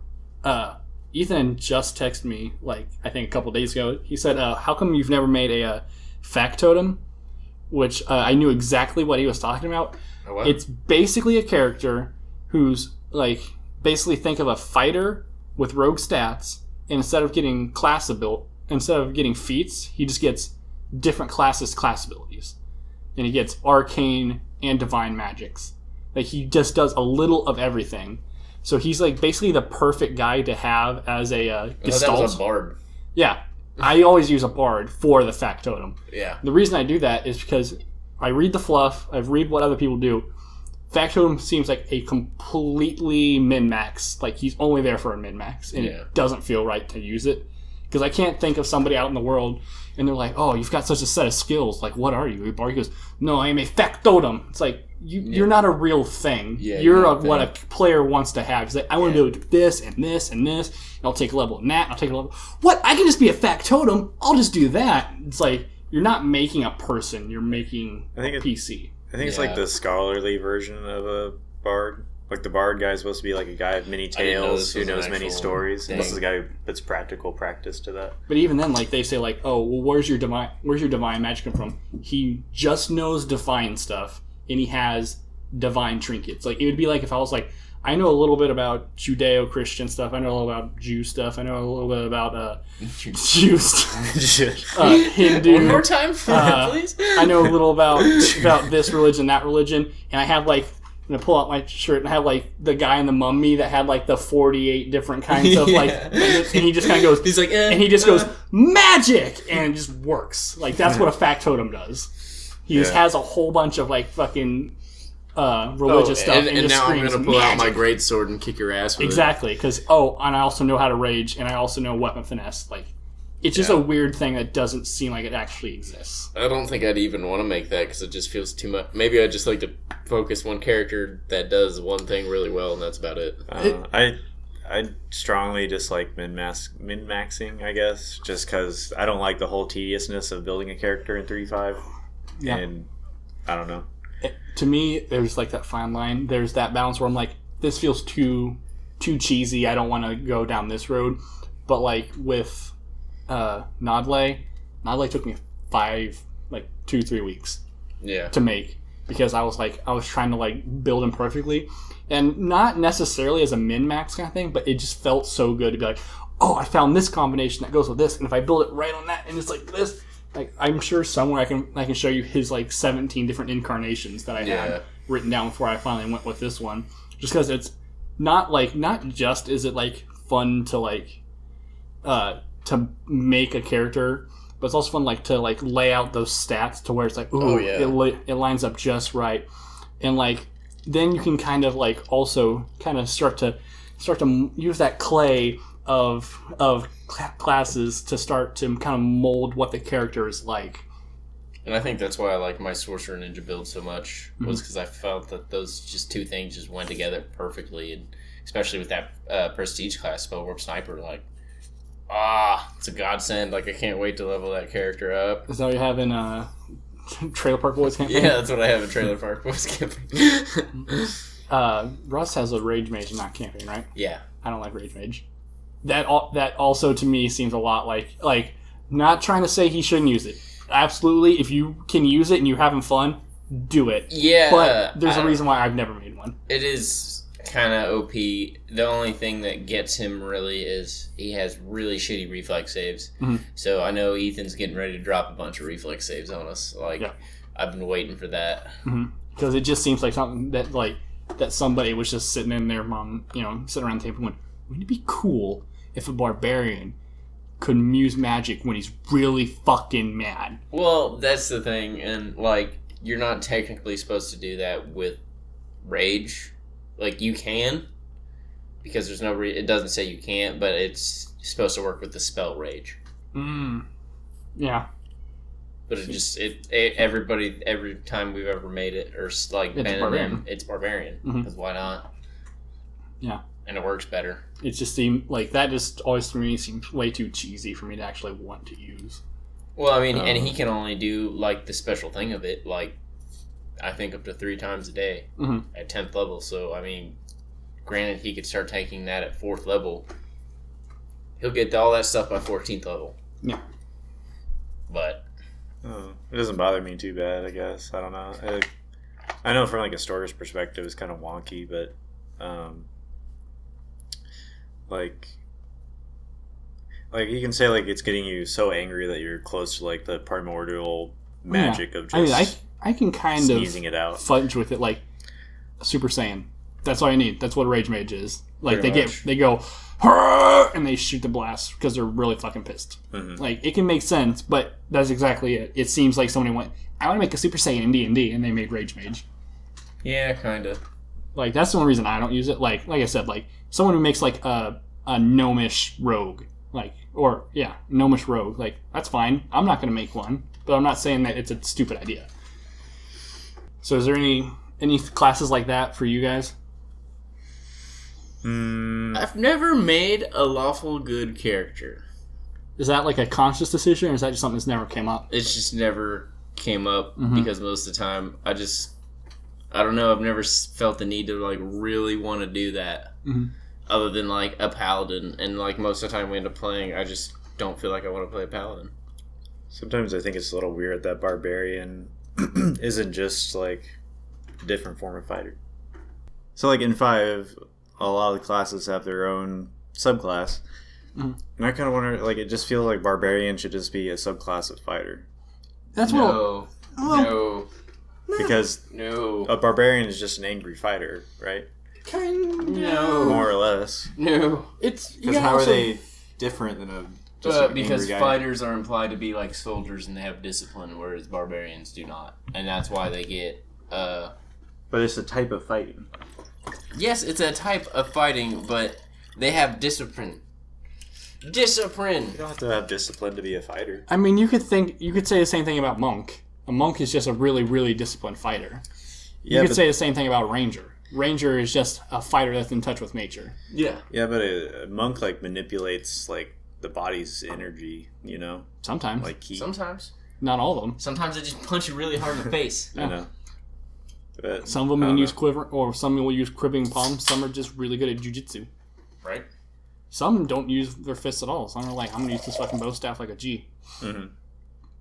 Ethan just texted me I think a couple days ago. He said, "How come you've never made a factotum?" Which I knew exactly what he was talking about. Oh, what? It's basically a character who's basically think of a fighter with rogue stats, and instead of getting feats, he just gets different class abilities, and he gets arcane and divine magics. He just does a little of everything. So he's basically the perfect guy to have as a gestalt. That was a bard. Yeah. I always use a bard for the factotum. Yeah. The reason I do that is because I read the fluff, I read what other people do. Factotum seems like a completely min-max. He's only there for a min-max, and it doesn't feel right to use it. Because I can't think of somebody out in the world, and they're like, oh, you've got such a set of skills. What are you? A bard? He goes, no, I am a factotum. It's you're not a real thing. Yeah, you're what a player wants to have. I want to be able to do this and this and this, and I'll take a level in that, and I'll take a level. What? I can just be a factotum. I'll just do that. It's you're not making a person. You're making a PC. I think it's the scholarly version of a bard. Like the bard guy is supposed to be like a guy of many I didn't know tales this who was an knows many actual stories. thing. This is a guy who puts practical practice to that. But even then, like they say, like, oh, well, where's your divine magic come from? He just knows divine stuff, and he has divine trinkets. Like it would be like if I was like, I know a little bit about Judeo-Christian stuff. I know a little about Jew stuff. I know a little bit about Jew stuff. Hindu. One more time, please. I know a little about this religion, that religion, and I have like. I'm gonna pull out my shirt and have like the guy in the mummy that had like the 48 different kinds of like, and he just kind of goes. He's like, and he just goes magic, and it just works. Like that's what a factotum does. He just has a whole bunch of like fucking religious stuff, and just now I'm screams, gonna pull out my "Magic!" great sword and kick your ass with Exactly, because and I also know how to rage, and I also know weapon finesse. Like it's just a weird thing that doesn't seem like it actually exists. it. I don't think I'd even want to make that because it just feels too much. Maybe I'd just like to focus one character that does one thing really well, and that's about it. I strongly dislike min-maxing, I guess, just because I don't like the whole tediousness of building a character in 3.5. Yeah. And I don't know. To me, there's like that fine line. There's that balance where I'm like, this feels too cheesy. I don't want to go down this road. But like with Nodley took me 2-3 weeks to make because I was trying to like build him perfectly, and not necessarily as a min-max kind of thing, but it just felt so good to be like, oh, I found this combination that goes with this, and if I build it right on that, and it's like this. Like I'm sure somewhere I can show you his like 17 different incarnations that I had written down before I finally went with this one. Just because it's not just is it like fun to like to make a character, but it's also fun like to like lay out those stats to where it's like it lines up just right, and like then you can kind of like also kind of start to use that clay of classes to start to kind of mold what the character is like. And I think that's why I like my Sorcerer Ninja build so much, was because I felt that those just two things just went together perfectly, and especially with that Prestige class Spellwarp Sniper, like, it's a godsend. Like, I can't wait to level that character up. Is that what you have in Trailer Park Boys campaign? Yeah, that's what I have in Trailer Park Boys campaign. Russ has a Rage Mage in that campaign, right? Yeah. I don't like Rage Mage. That also to me seems a lot like not trying to say he shouldn't use it. Absolutely, if you can use it and you're having fun, do it. Yeah. But there's a reason why I've never made one. It is kind of OP. The only thing that gets him really is he has really shitty reflex saves. Mm-hmm. So I know Ethan's getting ready to drop a bunch of reflex saves on us. Like, I've been waiting for that. Because it just seems like something that somebody was just sitting in their mom, sitting around the table going, wouldn't it be cool if a barbarian could muse magic when he's really fucking mad? Well, that's the thing, and like, you're not technically supposed to do that with rage. Like, you can, because there's no it doesn't say you can't, but it's supposed to work with the spell rage. Yeah. But everybody, every time we've ever made it, or like it's barbarian. Because why not? Yeah. And it works better. It just seemed like that just always to me seems way too cheesy for me to actually want to use. Well, I mean, and he can only do like the special thing of it, like I think up to 3 times a day at 10th level. So I mean, granted, he could start taking that at 4th level. He'll get all that stuff by 14th level. Yeah. But it doesn't bother me too bad, I guess. I don't know. I know from like a story's perspective, it's kind of wonky, but like you can say like it's getting you so angry that you're close to like the primordial magic of just I can kind sneezing of it out. fudge with it like Super Saiyan. That's all you need. That's what a Rage Mage is. Like Pretty they go "Hurr!" and they shoot the blast because they're really fucking pissed. Like it can make sense, but that's exactly it. It seems like somebody went, I want to make a Super Saiyan in D&D, and they made Rage Mage. yeah, kind of. Like that's the only reason I don't use it. Like I said, like someone who makes like a gnomish rogue, gnomish rogue. Like that's fine. I'm not gonna make one, but I'm not saying that it's a stupid idea. So is there any classes like that for you guys? I've never made a lawful good character. Is that like a conscious decision, or is that just something that's never came up? It's just never came up because most of the time I I don't know. I've never felt the need to like really want to do that, other than like a paladin. And like most of the time we end up playing, I just don't feel like I want to play a paladin. Sometimes I think it's a little weird that barbarian isn't just like a different form of fighter. So like in 5, a lot of the classes have their own subclass, and I kind of wonder, like, it just feels like barbarian should just be a subclass of fighter. That's No. Because No. a barbarian is just an angry fighter, right? No. More or less. No. It's Because how are they different than a just an Because angry guy? fighters are implied to be like soldiers and they have discipline, whereas barbarians do not, and that's why they get. But it's a type of fighting. Yes, it's a type of fighting, but they have discipline. Discipline. You don't have to have discipline to be a fighter. I mean, you could say the same thing about monk. A monk is just a really, really disciplined fighter. You could say the same thing about ranger. Ranger is just a fighter that's in touch with nature. Yeah. Yeah, but a monk like manipulates like the body's energy, you know? Sometimes. Like ki. Sometimes. Not all of them. Sometimes they just punch you really hard in the face. I know. But Some of them I can don't use know. quiver, or some will use cribbing palms. Some are just really good at jujitsu. Right? Some don't use their fists at all. Some are like, I'm gonna use this fucking bow staff like a G. Mm-hmm.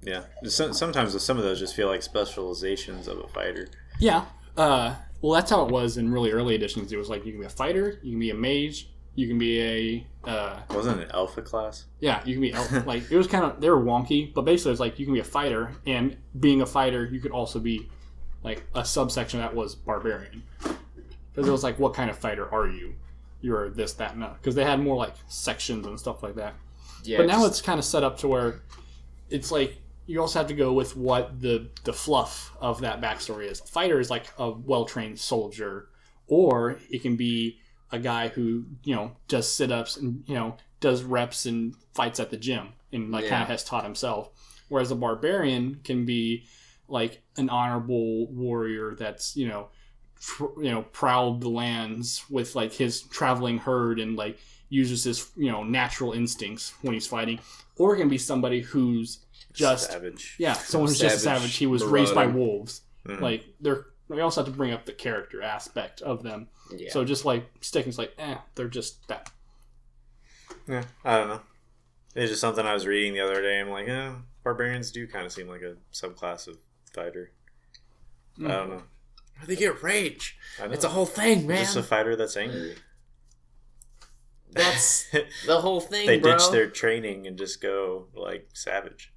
Yeah. Sometimes some of those just feel like specializations of a fighter. Yeah. Well, that's how it was in really early editions. It was like you can be a fighter, you can be a mage, you can be a Wasn't it an alpha class? yeah, you can be like it was kind of, they were wonky, but basically it's like you can be a fighter, and being a fighter, you could also be like a subsection that was barbarian, because it was like, what kind of fighter are you? You're this, that, and that, because they had more like sections and stuff like that. Yeah. But now it's kind of set up to where it's like you also have to go with what the fluff of that backstory is. A fighter is like a well-trained soldier, or it can be a guy who, you know, does sit-ups and, you know, does reps and fights at the gym and like kind of has taught himself. Whereas a barbarian can be like an honorable warrior that's, you know, prowled the lands with like his traveling herd and like uses his, you know, natural instincts when he's fighting. Or it can be somebody who's just savage. Yeah, someone who's just a savage. He was raised by wolves. Mm-hmm. Like we also have to bring up the character aspect of them. Yeah. So just like Sticking's like, they're just that. Yeah, I don't know. It's just something I was reading the other day. I'm like, barbarians do kind of seem like a subclass of fighter. I don't know. They get rage. I know. It's a whole thing, man. Just a fighter that's angry. That's the whole thing, They bro. ditch their training and just go like savage.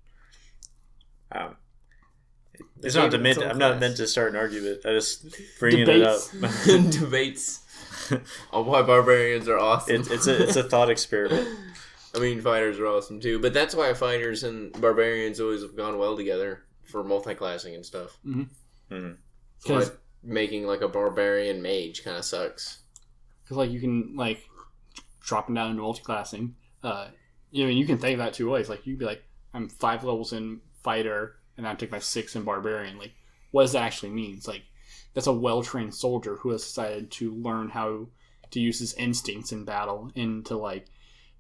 It's not I'm not meant to start an argument. I just bringing it up. Debates on why barbarians are awesome. It's a thought experiment. I mean, fighters are awesome too, but that's why fighters and barbarians always have gone well together for multi-classing and stuff. Because But making like a barbarian mage kind of sucks. like you can like dropping down into multi-classing. You know, you can think that two ways. Like you could be like, I'm 5 levels in fighter, and I take my 6 in barbarian. Like, what does that actually mean? It's like that's a well-trained soldier who has decided to learn how to use his instincts in battle and to like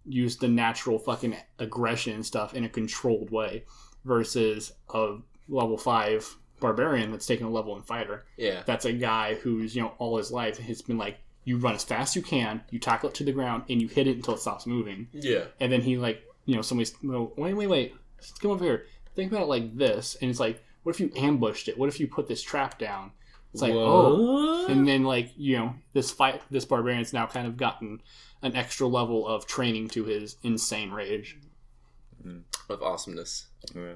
use the natural fucking aggression and stuff in a controlled way, versus a level 5 barbarian that's taken a level in fighter. Yeah. That's a guy who's, you know, all his life has been like, you run as fast as you can, you tackle it to the ground, and you hit it until it stops moving. Yeah. And then he like, you know, somebody's, wait, let's come over here. Think about it like this. And it's like, what if you ambushed it? What if you put this trap down? It's like, oh. And then like, you know, this barbarian's now kind of gotten an extra level of training to his insane rage. Of awesomeness. Yeah.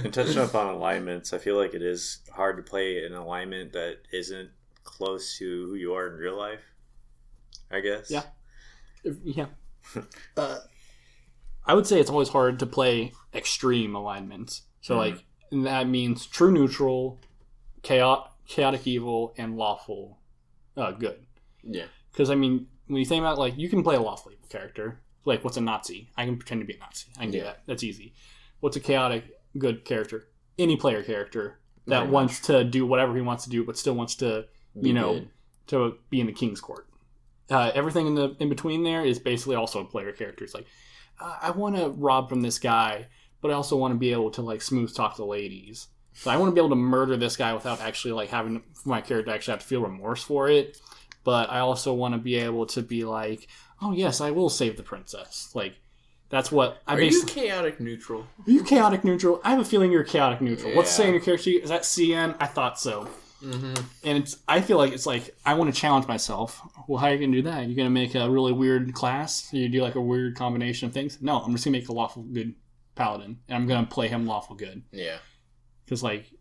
And touching up on alignments, I feel like it is hard to play an alignment that isn't close to who you are in real life, I guess. Yeah. Yeah. I would say it's always hard to play extreme alignments. So like, and that means true neutral, chaotic evil, and lawful good. Yeah. Because I mean, when you think about like, you can play a lawful evil character. Like, what's a Nazi? I can pretend to be a Nazi. I can do that. That's easy. What's a chaotic good character? Any player character that wants to do whatever he wants to do, but still wants to, you know, to be in the king's court. Everything in between there is basically also a player character. It's like, I want to rob from this guy, but I also want to be able to like smooth talk the ladies. So I want to be able to murder this guy without actually like having my character actually have to feel remorse for it. But I also want to be able to be like, oh yes, I will save the princess. Like, that's what I basically... Are you chaotic neutral? Are you chaotic neutral? I have a feeling you're chaotic neutral. Yeah. What's saying your character sheet? Is that CN? I thought so. Mm-hmm. And I feel like it's like, I want to challenge myself. Well, how are you going to do that? You're going to make a really weird class? You do like a weird combination of things? No, I'm just going to make a lawful good paladin. And I'm going to play him lawful good. Yeah. Because, like,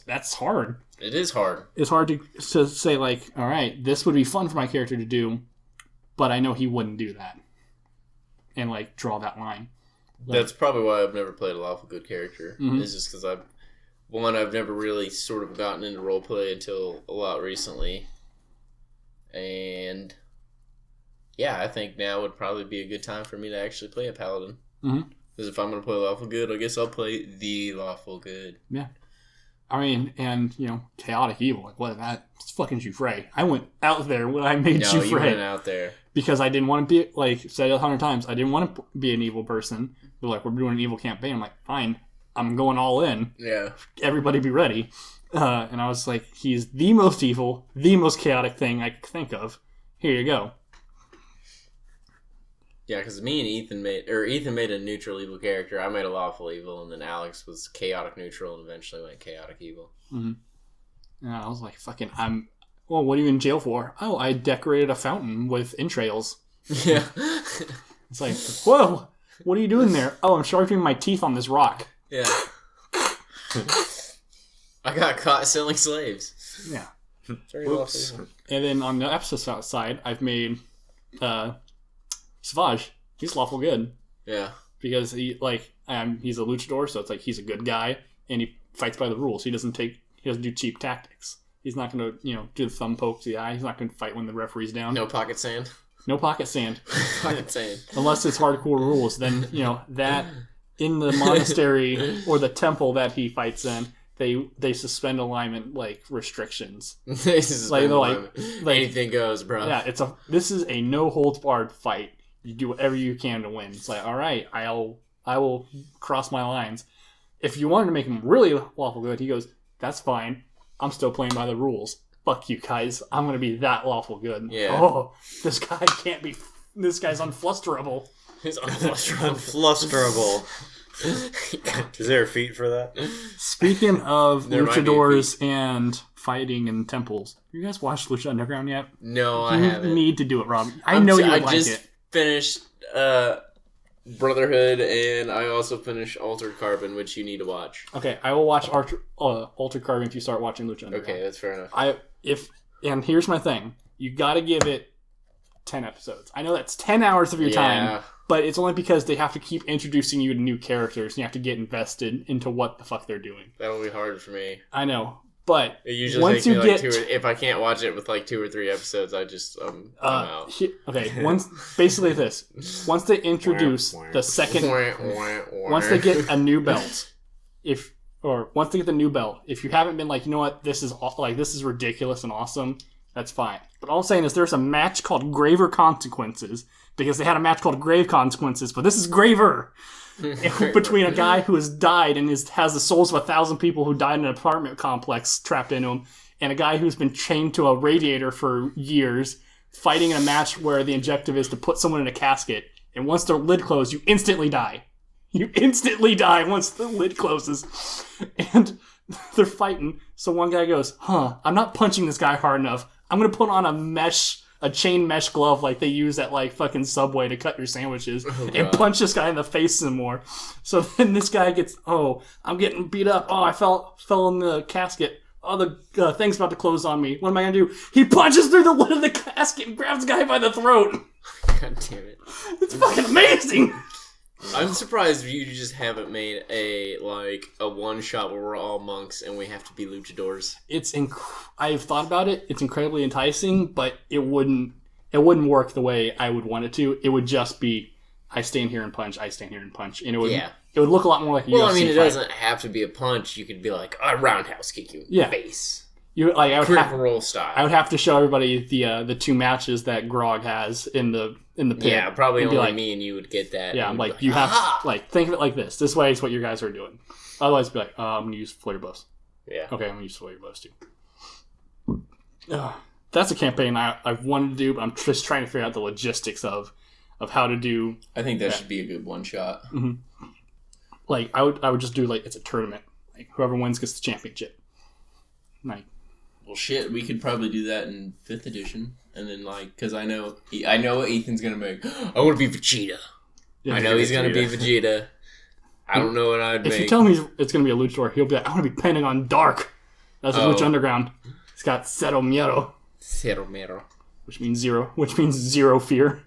that's hard. It is hard. It's hard to say, like, all right, this would be fun for my character to do, but I know he wouldn't do that. And, like, draw that line. Like, That's probably why I've never played a lawful good character. Mhm. It's just because I've never really sort of gotten into roleplay until a lot recently. And yeah, I think now would probably be a good time for me to actually play a paladin. Mhm. Because if I'm going to play lawful good, I guess I'll play the lawful good. Yeah. I mean, and, you know, chaotic evil. Like, what is that? It's fucking Jouffre. I went out there when I made No, you went Jouffre. out there. Because I didn't want to be, like, said it 100 times, I didn't want to be an evil person. They're like, we're doing an evil campaign. I'm like, fine. I'm going all in. Yeah. Everybody be ready. And I was like, he's the most evil, the most chaotic thing I could think of. Here you go. Yeah, because me and Ethan made a neutral evil character. I made a lawful evil, and then Alex was chaotic neutral, and eventually went chaotic evil. Mm-hmm. And I was like, fucking, well, what are you in jail for? Oh, I decorated a fountain with entrails. Yeah. It's like, whoa, what are you doing there? Oh, I'm sharpening my teeth on this rock. Yeah. I got caught selling slaves. Yeah. Oops. And then on the episode side, I've made Savage. He's lawful good. Yeah. Because he's a luchador, so it's like he's a good guy, and he fights by the rules. He doesn't do cheap tactics. He's not going to do the thumb poke to the eye. He's not going to fight when the referee's down. No pocket sand. No pocket sand. Pocket sand. Unless it's hardcore rules, then that in the monastery or the temple that he fights in, they suspend alignment like restrictions. Anything goes, bro. Yeah, this is a no holds barred fight. You do whatever you can to win. It's like, all right, I will cross my lines. If you wanted to make him really lawful good, he goes, that's fine. I'm still playing by the rules. Fuck you guys. I'm gonna be that lawful good. Yeah. Oh, this guy can't be. This guy's unflusterable. He's unflusterable. Is there a feat for that? Speaking of There might be a luchadors and fighting in temples, you guys watched Lucha Underground yet? No, I You haven't. need to do it, Rob. I know you would like just it. finished Brotherhood, and I also finished Altered Carbon, which you need to watch. Okay, I will watch Altered Carbon if you start watching Lucha Underground. Okay, that's fair enough. And here's my thing. You got to give it 10 episodes. I know that's 10 hours of your time, but it's only because they have to keep introducing you to new characters, and you have to get invested into what the fuck they're doing. That'll be hard for me. I know, but It usually once takes you me get if I can't watch it with like 2 or 3 episodes, I just I'm out. Basically this. Once they introduce the second, once they get a new belt, once they get the new belt, if you haven't been like, you know what, this is ridiculous and awesome, that's fine. But all I'm saying is there's a match called Graver Consequences, because they had a match called Grave Consequences, but this is graver. Between a guy who has died and has the souls of 1,000 people who died in an apartment complex trapped into him, and a guy who's been chained to a radiator for years, fighting in a match where the objective is to put someone in a casket, and once their lid closed, you instantly die. You instantly die once the lid closes. And they're fighting, so one guy goes, I'm not punching this guy hard enough. I'm going to put on a chain mesh glove like they use at like fucking Subway to cut your sandwiches and punch this guy in the face some more. So then this guy gets, I'm getting beat up. I fell in the casket. The thing's about to close on me. What am I going to do? He punches through the lid of the casket and grabs the guy by the throat. God damn it. It's fucking amazing. I'm surprised you just haven't made a one shot where we're all monks and we have to be luchadors. I've thought about it. It's incredibly enticing, but it wouldn't work the way I would want it to. It would just be I stand here and punch, and it would look a lot more like a UFC it fight. doesn't have to be a punch. You could be like a roundhouse kick you in the face. Roll style. I would have to show everybody the 2 matches that Grog has in the pit. Yeah, probably only me and you would get that. Yeah, I'm like, you have think of it like this. This way is what you guys are doing. Otherwise, be like, I'm gonna use flare buffs. Yeah. Okay, I'm going to sway your bows too. That's a campaign I've wanted to do, but I'm just trying to figure out the logistics of how to do. I think that should be a good one shot. Mm-hmm. Like I would just do like it's a tournament. Like whoever wins gets the championship. Like, well, shit, we could probably do that in 5th edition, and then like because I know what Ethan's gonna make. I want to be Vegeta. yeah, I know he's gonna be Vegeta. I don't know what I'd if make. you tell him it's gonna be a luchador, he'll be like, I want to be Pentagon Dark. That's a Lucha Underground. He's got Cero Miedo, Cero Miedo. which means zero fear.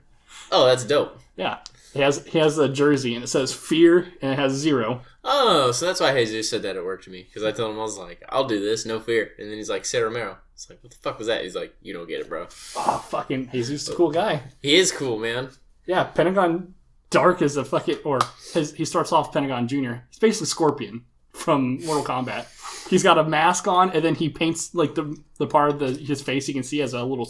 Oh, that's dope. Yeah. He has a jersey and it says fear and it has 0. Oh, so that's why Jesus said that at work to me. Because I told him, I was like, I'll do this, no fear. And then he's like, Cero Miedo. It's like, what the fuck was that? He's like, you don't get it, bro. Oh, fucking Jesus, a cool guy. He is cool, man. Yeah, Pentagon Dark is a fucking, he starts off Pentagon Jr. He's basically Scorpion from Mortal Kombat. He's got a mask on and then he paints like the part of his face you can see as a little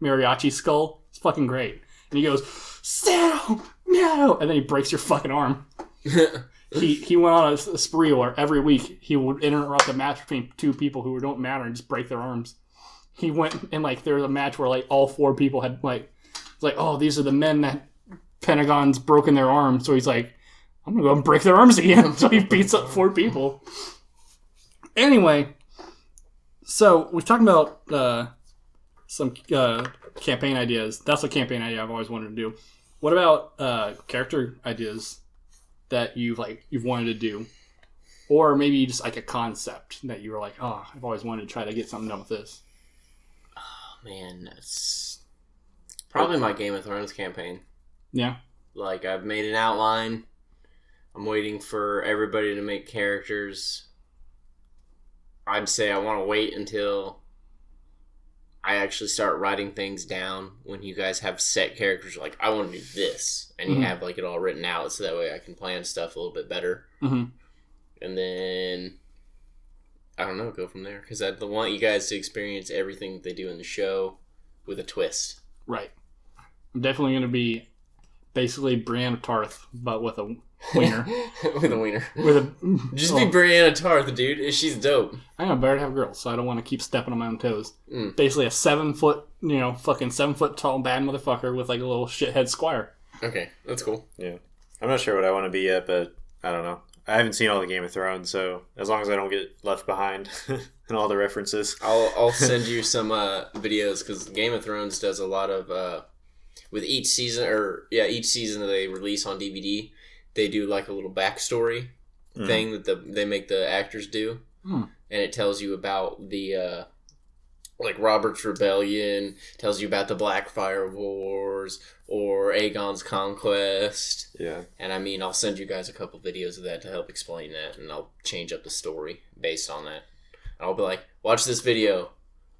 mariachi skull. It's fucking great. And he goes, Cero Miedo! And then he breaks your fucking arm. He went on a spree where every week he would interrupt a match between 2 people who don't matter and just break their arms. He went and like there was a match where like all 4 people had like it's like, oh, these are the men that Pentagon's broken their arms. So he's like, I'm gonna go and break their arms again. So he beats up 4 people. Anyway, so we're talking about some campaign ideas. That's a campaign idea I've always wanted to do. What about character ideas that you've wanted to do, or maybe just like a concept that you were like, oh, I've always wanted to try to get something done with this. Oh, man, that's probably my Game of Thrones campaign. Yeah. Like, I've made an outline. I'm waiting for everybody to make characters. I'd say I want to wait until I actually start writing things down when you guys have set characters. Like, I want to do this. And you have, like, it all written out so that way I can plan stuff a little bit better. Mm-hmm. And then, I don't know, go from there. Because I want you guys to experience everything that they do in the show with a twist. Right. I'm definitely going to be basically Brienne of Tarth, but with a wiener. With a wiener. Just be Brianna Tarth, dude. She's dope. I know, better to have girls, so I don't want to keep stepping on my own toes. Basically a 7 foot, fucking 7 foot tall bad motherfucker with like a little shithead squire. Okay, that's cool. Yeah. I'm not sure what I want to be yet, but I don't know. I haven't seen all the Game of Thrones, so as long as I don't get left behind in all the references. I'll send you some videos, because Game of Thrones does a lot of, with each season that they release on DVD, they do like a little backstory thing that they make the actors do. And it tells you about the, like Robert's Rebellion, tells you about the Blackfire Wars, or Aegon's Conquest. Yeah. And I mean, I'll send you guys a couple videos of that to help explain that, and I'll change up the story based on that. And I'll be like, watch this video,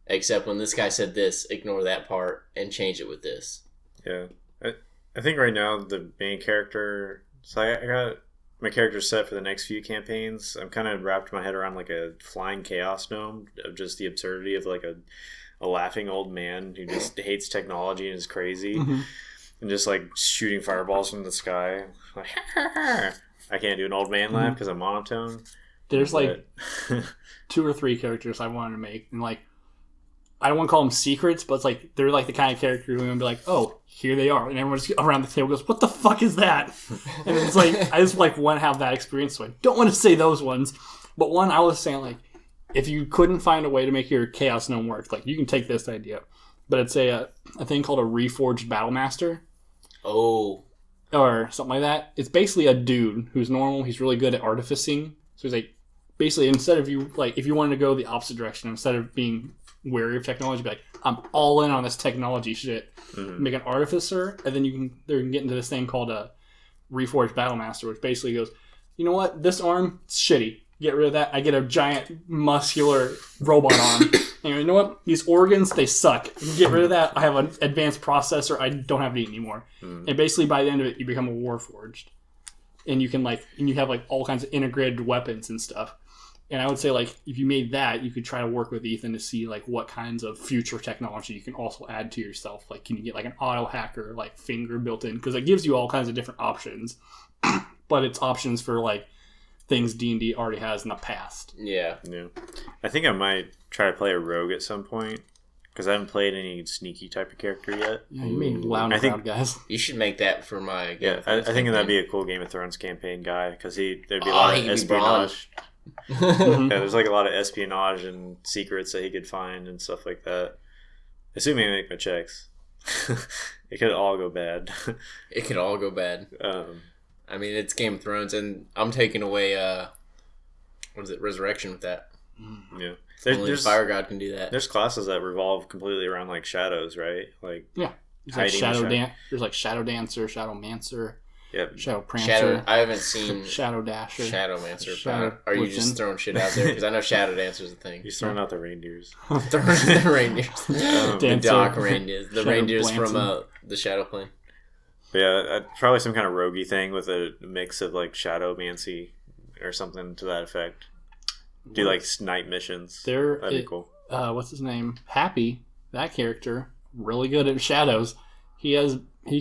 except when this guy said this, ignore that part, and change it with this. Yeah. I think right now the main character... So I got my character set for the next few campaigns. I'm kind of wrapped my head around like a flying chaos gnome of just the absurdity of like a laughing old man who just hates technology and is crazy. And just like shooting fireballs from the sky. Like, I can't do an old man laugh because I'm monotone. There's like 2 or 3 characters I wanted to make, and like I don't want to call them secrets, but it's like they're like the kind of character who's gonna be like, oh, here they are, and everyone just around the table goes, what the fuck is that? And it's like I just like want to have that experience, so I don't want to say those ones. But one I was saying, like, if you couldn't find a way to make your chaos gnome work, like you can take this idea, but it's a thing called a reforged battle master. Oh. Or something like that. It's basically a dude who's normal. He's really good at artificing. So he's like, basically, instead of you, like, if you wanted to go the opposite direction, instead of being wary of technology, be like, I'm all in on this technology shit. Make an artificer, and then you can get into this thing called a reforged battle master, which basically goes, you know what, this arm, it's shitty. Get rid of that. I get a giant muscular robot arm. And you know what? These organs, they suck. Get rid of that. I have an advanced processor. I don't have to eat anymore. And basically, by the end of it, you become a warforged, and you can you have like all kinds of integrated weapons and stuff. And I would say, like, if you made that, you could try to work with Ethan to see like what kinds of future technology you can also add to yourself. Like, can you get like an auto hacker, like finger built in? Because it gives you all kinds of different options, but it's options for like things D&D already has in the past. Yeah. Yeah. I think I might try to play a rogue at some point because I haven't played any sneaky type of character yet. Yeah, you made loud I think- crowd, guys. You should make that for my Game Yeah, of Thrones I think that'd campaign. be a cool Game of Thrones campaign guy because there'd be a Oh, lot he of could be espionage. Mhm. Yeah, there's like a lot of espionage and secrets that he could find and stuff like that. Assuming I make my checks. It could all go bad. It could all go bad. I mean, it's Game of Thrones, and I'm taking away, what is it, Resurrection with that. Yeah. Only the There's Fire God can do that. there's classes that revolve completely around like shadows, right? Like There's like hiding There's like Shadow Dancer, Shadow Mancer, yeah, Shadow Prancer, Shadow. I haven't seen Shadow Dasher. Shadowmancer. Shadow Are you Blitzen. just throwing shit out there? Because I know Shadow Dancer's a thing. he's throwing out the reindeers. Throwing the reindeers. The Dancer. Doc reindeers. The Shadow reindeers from Blanson. the Shadow Plane. But yeah, probably some kind of roguey thing with a mix of like shadowmancy or something to that effect. Do like night missions. There, That'd be cool. what's his name? Happy, that character, really good at shadows. He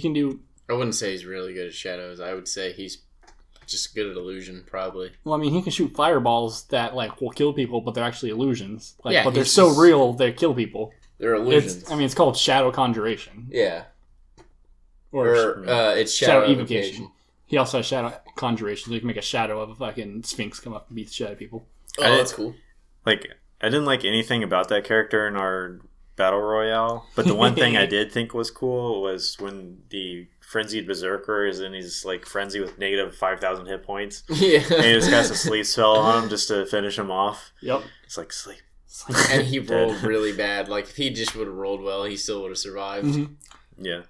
can do. I wouldn't say he's really good at shadows. I would say he's just good at illusion, probably. Well, I mean, he can shoot fireballs that like will kill people, but they're actually illusions. Like, Yeah, but they're he's so just- real they kill people. They're illusions. It's called shadow conjuration yeah. or It's shadow shadow evocation. evocation. He also has shadow conjuration, so you can make a shadow of a fucking sphinx come up and beat the shit out of people. Oh, that's cool. Like I didn't like anything about that character in our battle royale, but the one thing I did think was cool was when the frenzied berserker is in his like frenzy with negative 5,000 hit points, Yeah. and he just casts a sleep spell on him just to finish him off. Yep. It's like sleep. And he rolled really bad. Like, if he just would have rolled well, he still would have survived. Mhm. Yeah.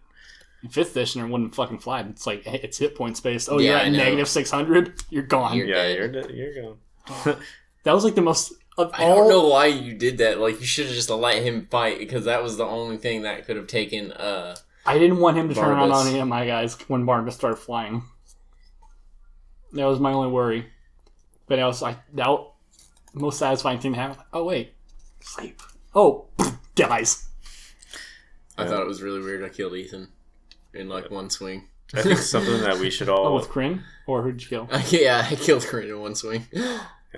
In 5th edition, it wouldn't fucking fly. It's like, hey, it's hit points based. Oh, Yeah, you're I at know. negative 600? You're gone. You're Yeah, dead. you're going. That was like the most... Of I don't know why you did that. Like, you should have just let him fight, because that was the only thing that could have taken, I didn't want him to turn around Barbas. on any of my guys when Barnabas started flying. That was my only worry. But I was like, that most satisfying thing to have. Oh, wait. Sleep. Oh, dies. I thought it was really weird I killed Ethan in, like, one swing. I think something that we should Oh, all. with Kryn? Or who'd you kill? Yeah, I killed Corinne in one swing.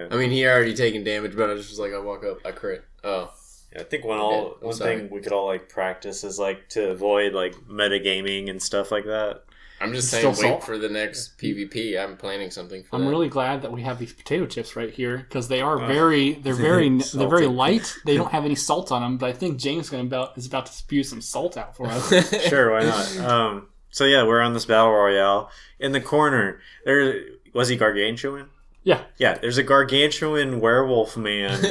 I mean, he already taken damage, but I just was like, I walk up, I crit. Oh. I think one I'm sorry. thing we could all like practice is like to avoid like metagaming and stuff like that. I'm just Still saying, wait salt? for the next PvP. I'm planning something for I'm that. really glad that we have these potato chips right here because they are they're very Salty. light. They don't have any salt on them, but I think James is about to spew some salt out for us. Sure, why not? So yeah, we're on this battle royale. In the corner, there was he gargantuan? Yeah. Yeah, there's a gargantuan werewolf man.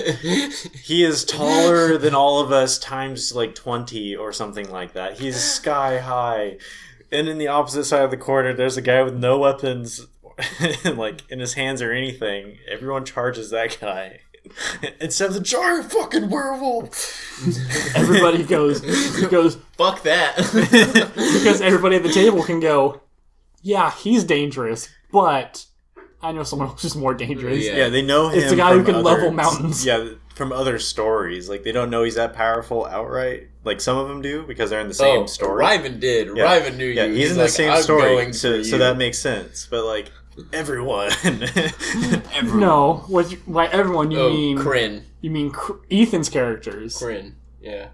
He is taller than all of us times like 20 or something like that. He's sky high. And in the opposite side of the corner, there's a guy with no weapons, like in his hands or anything. Everyone charges that guy. Instead of the giant fucking werewolf. Everybody goes Fuck that. because everybody at the table can go, yeah, he's dangerous, but I know someone else who's more dangerous. Yeah. Yeah, they know him. It's the guy who from can level mountains. Yeah, from other stories. Like they don't know he's that powerful outright. Like some of them do because they're in the same story. Ryven did. Yeah. Ryven knew Yeah, you. he's in the like, same I'm story, going so for so you. that makes sense. But like everyone, No, by everyone you mean Kryn. Ethan's characters. Kryn. Yeah.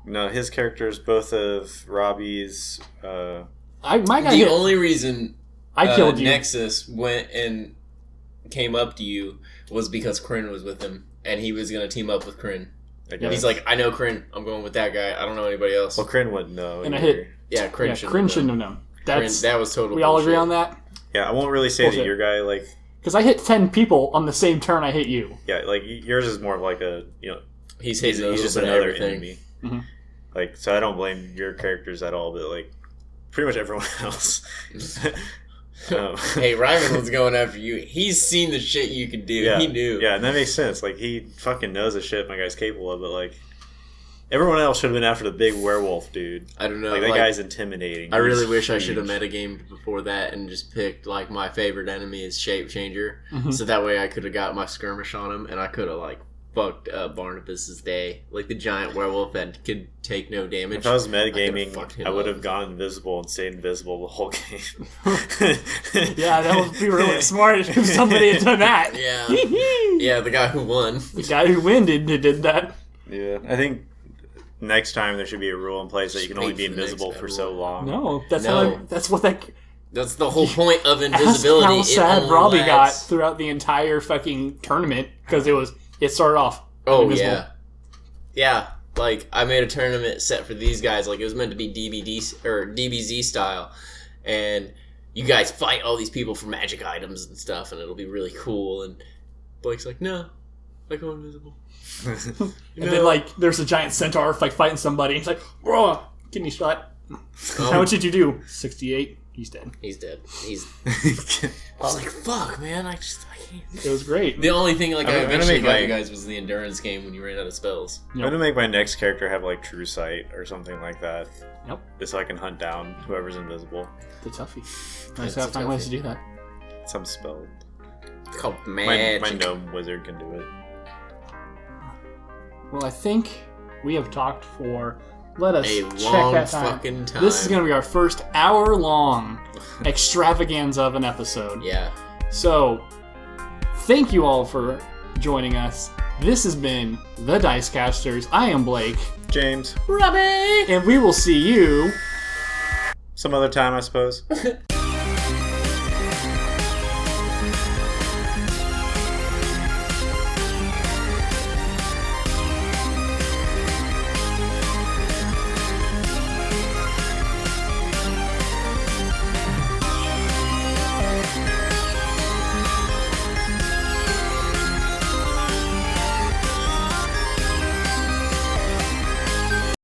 no, his characters, both of Robbie's. My guy, The only reason I killed you. Nexus went and came up to you was because Kryn was with him, and he was gonna team up with Kryn. I guess. He's like, I know Kryn. I'm going with that guy. I don't know anybody else. well, Kryn wouldn't know. And I either. hit- Yeah, Kryn Yeah, shouldn't Kryn have shouldn't known. have known. Kryn, that was total. We all agree bullshit. on that Yeah, I won't really say Bullshit. that your guy like. because I hit 10 people on the same turn I hit you. Yeah, like yours is more of like a He's he's hitting those just with another another thing. enemy. Mhm. Like so, I don't blame your characters at all, but like pretty much everyone else. Hey, Ryven was going after you. He's seen the shit you can do. Yeah, He knew. Yeah, and that makes sense. Like he fucking knows the shit my guy's capable of, but like everyone else should have been after the big werewolf dude. I don't know. Like that guy's intimidating. I really He's wish I should have huge. metagamed before that and just picked like my favorite enemy is Shape Changer, Mhm. so that way I could have got my skirmish on him and I could have like fucked Barnabas's day. Like the giant werewolf that could take no damage. If I was could've metagaming, fucked him I would up. have gone invisible and stayed invisible the whole game. Yeah, that would be really smart if somebody had done that. Yeah. Yeah, the guy who won. The guy who did that. Yeah, I think next time there should be a rule in place that you can only Wait be for the next invisible for so battle. long. No, that's No. that's what that. That's the whole point of Ask invisibility. how It sad only Robbie got lasts- throughout the entire fucking tournament because it started off. Oh invisible. yeah, yeah. Like I made a tournament set for these guys. Like it was meant to be DBD or DBZ style, and you guys fight all these people for magic items and stuff, and it'll be really cool. And Blake's like, no, I go invisible. And then like there's a giant centaur like fighting somebody. He's like, "Whoa, kidney shot. How much did you do? 68. He's dead." He's dead. I was like, fuck, man. I can't. It was great. The only thing like I I'm gonna eventually make got my- you guys was the endurance game when you ran out of spells. I'm gonna make my next character have like true sight or something like that. Yep. Just so I can hunt down whoever's invisible. The toughie. It's Nice a to find ways to toughie. do that. Some spell. It's called My magic. gnome wizard can do it. Well, I think we have talked for. Let us A check long that time. fucking time. This is going to be our first hour-long extravaganza of an episode. Yeah. So, thank you all for joining us. This has been the DiceCasters. I am Blake. James. Robbie! And we will see you Some other time, I suppose.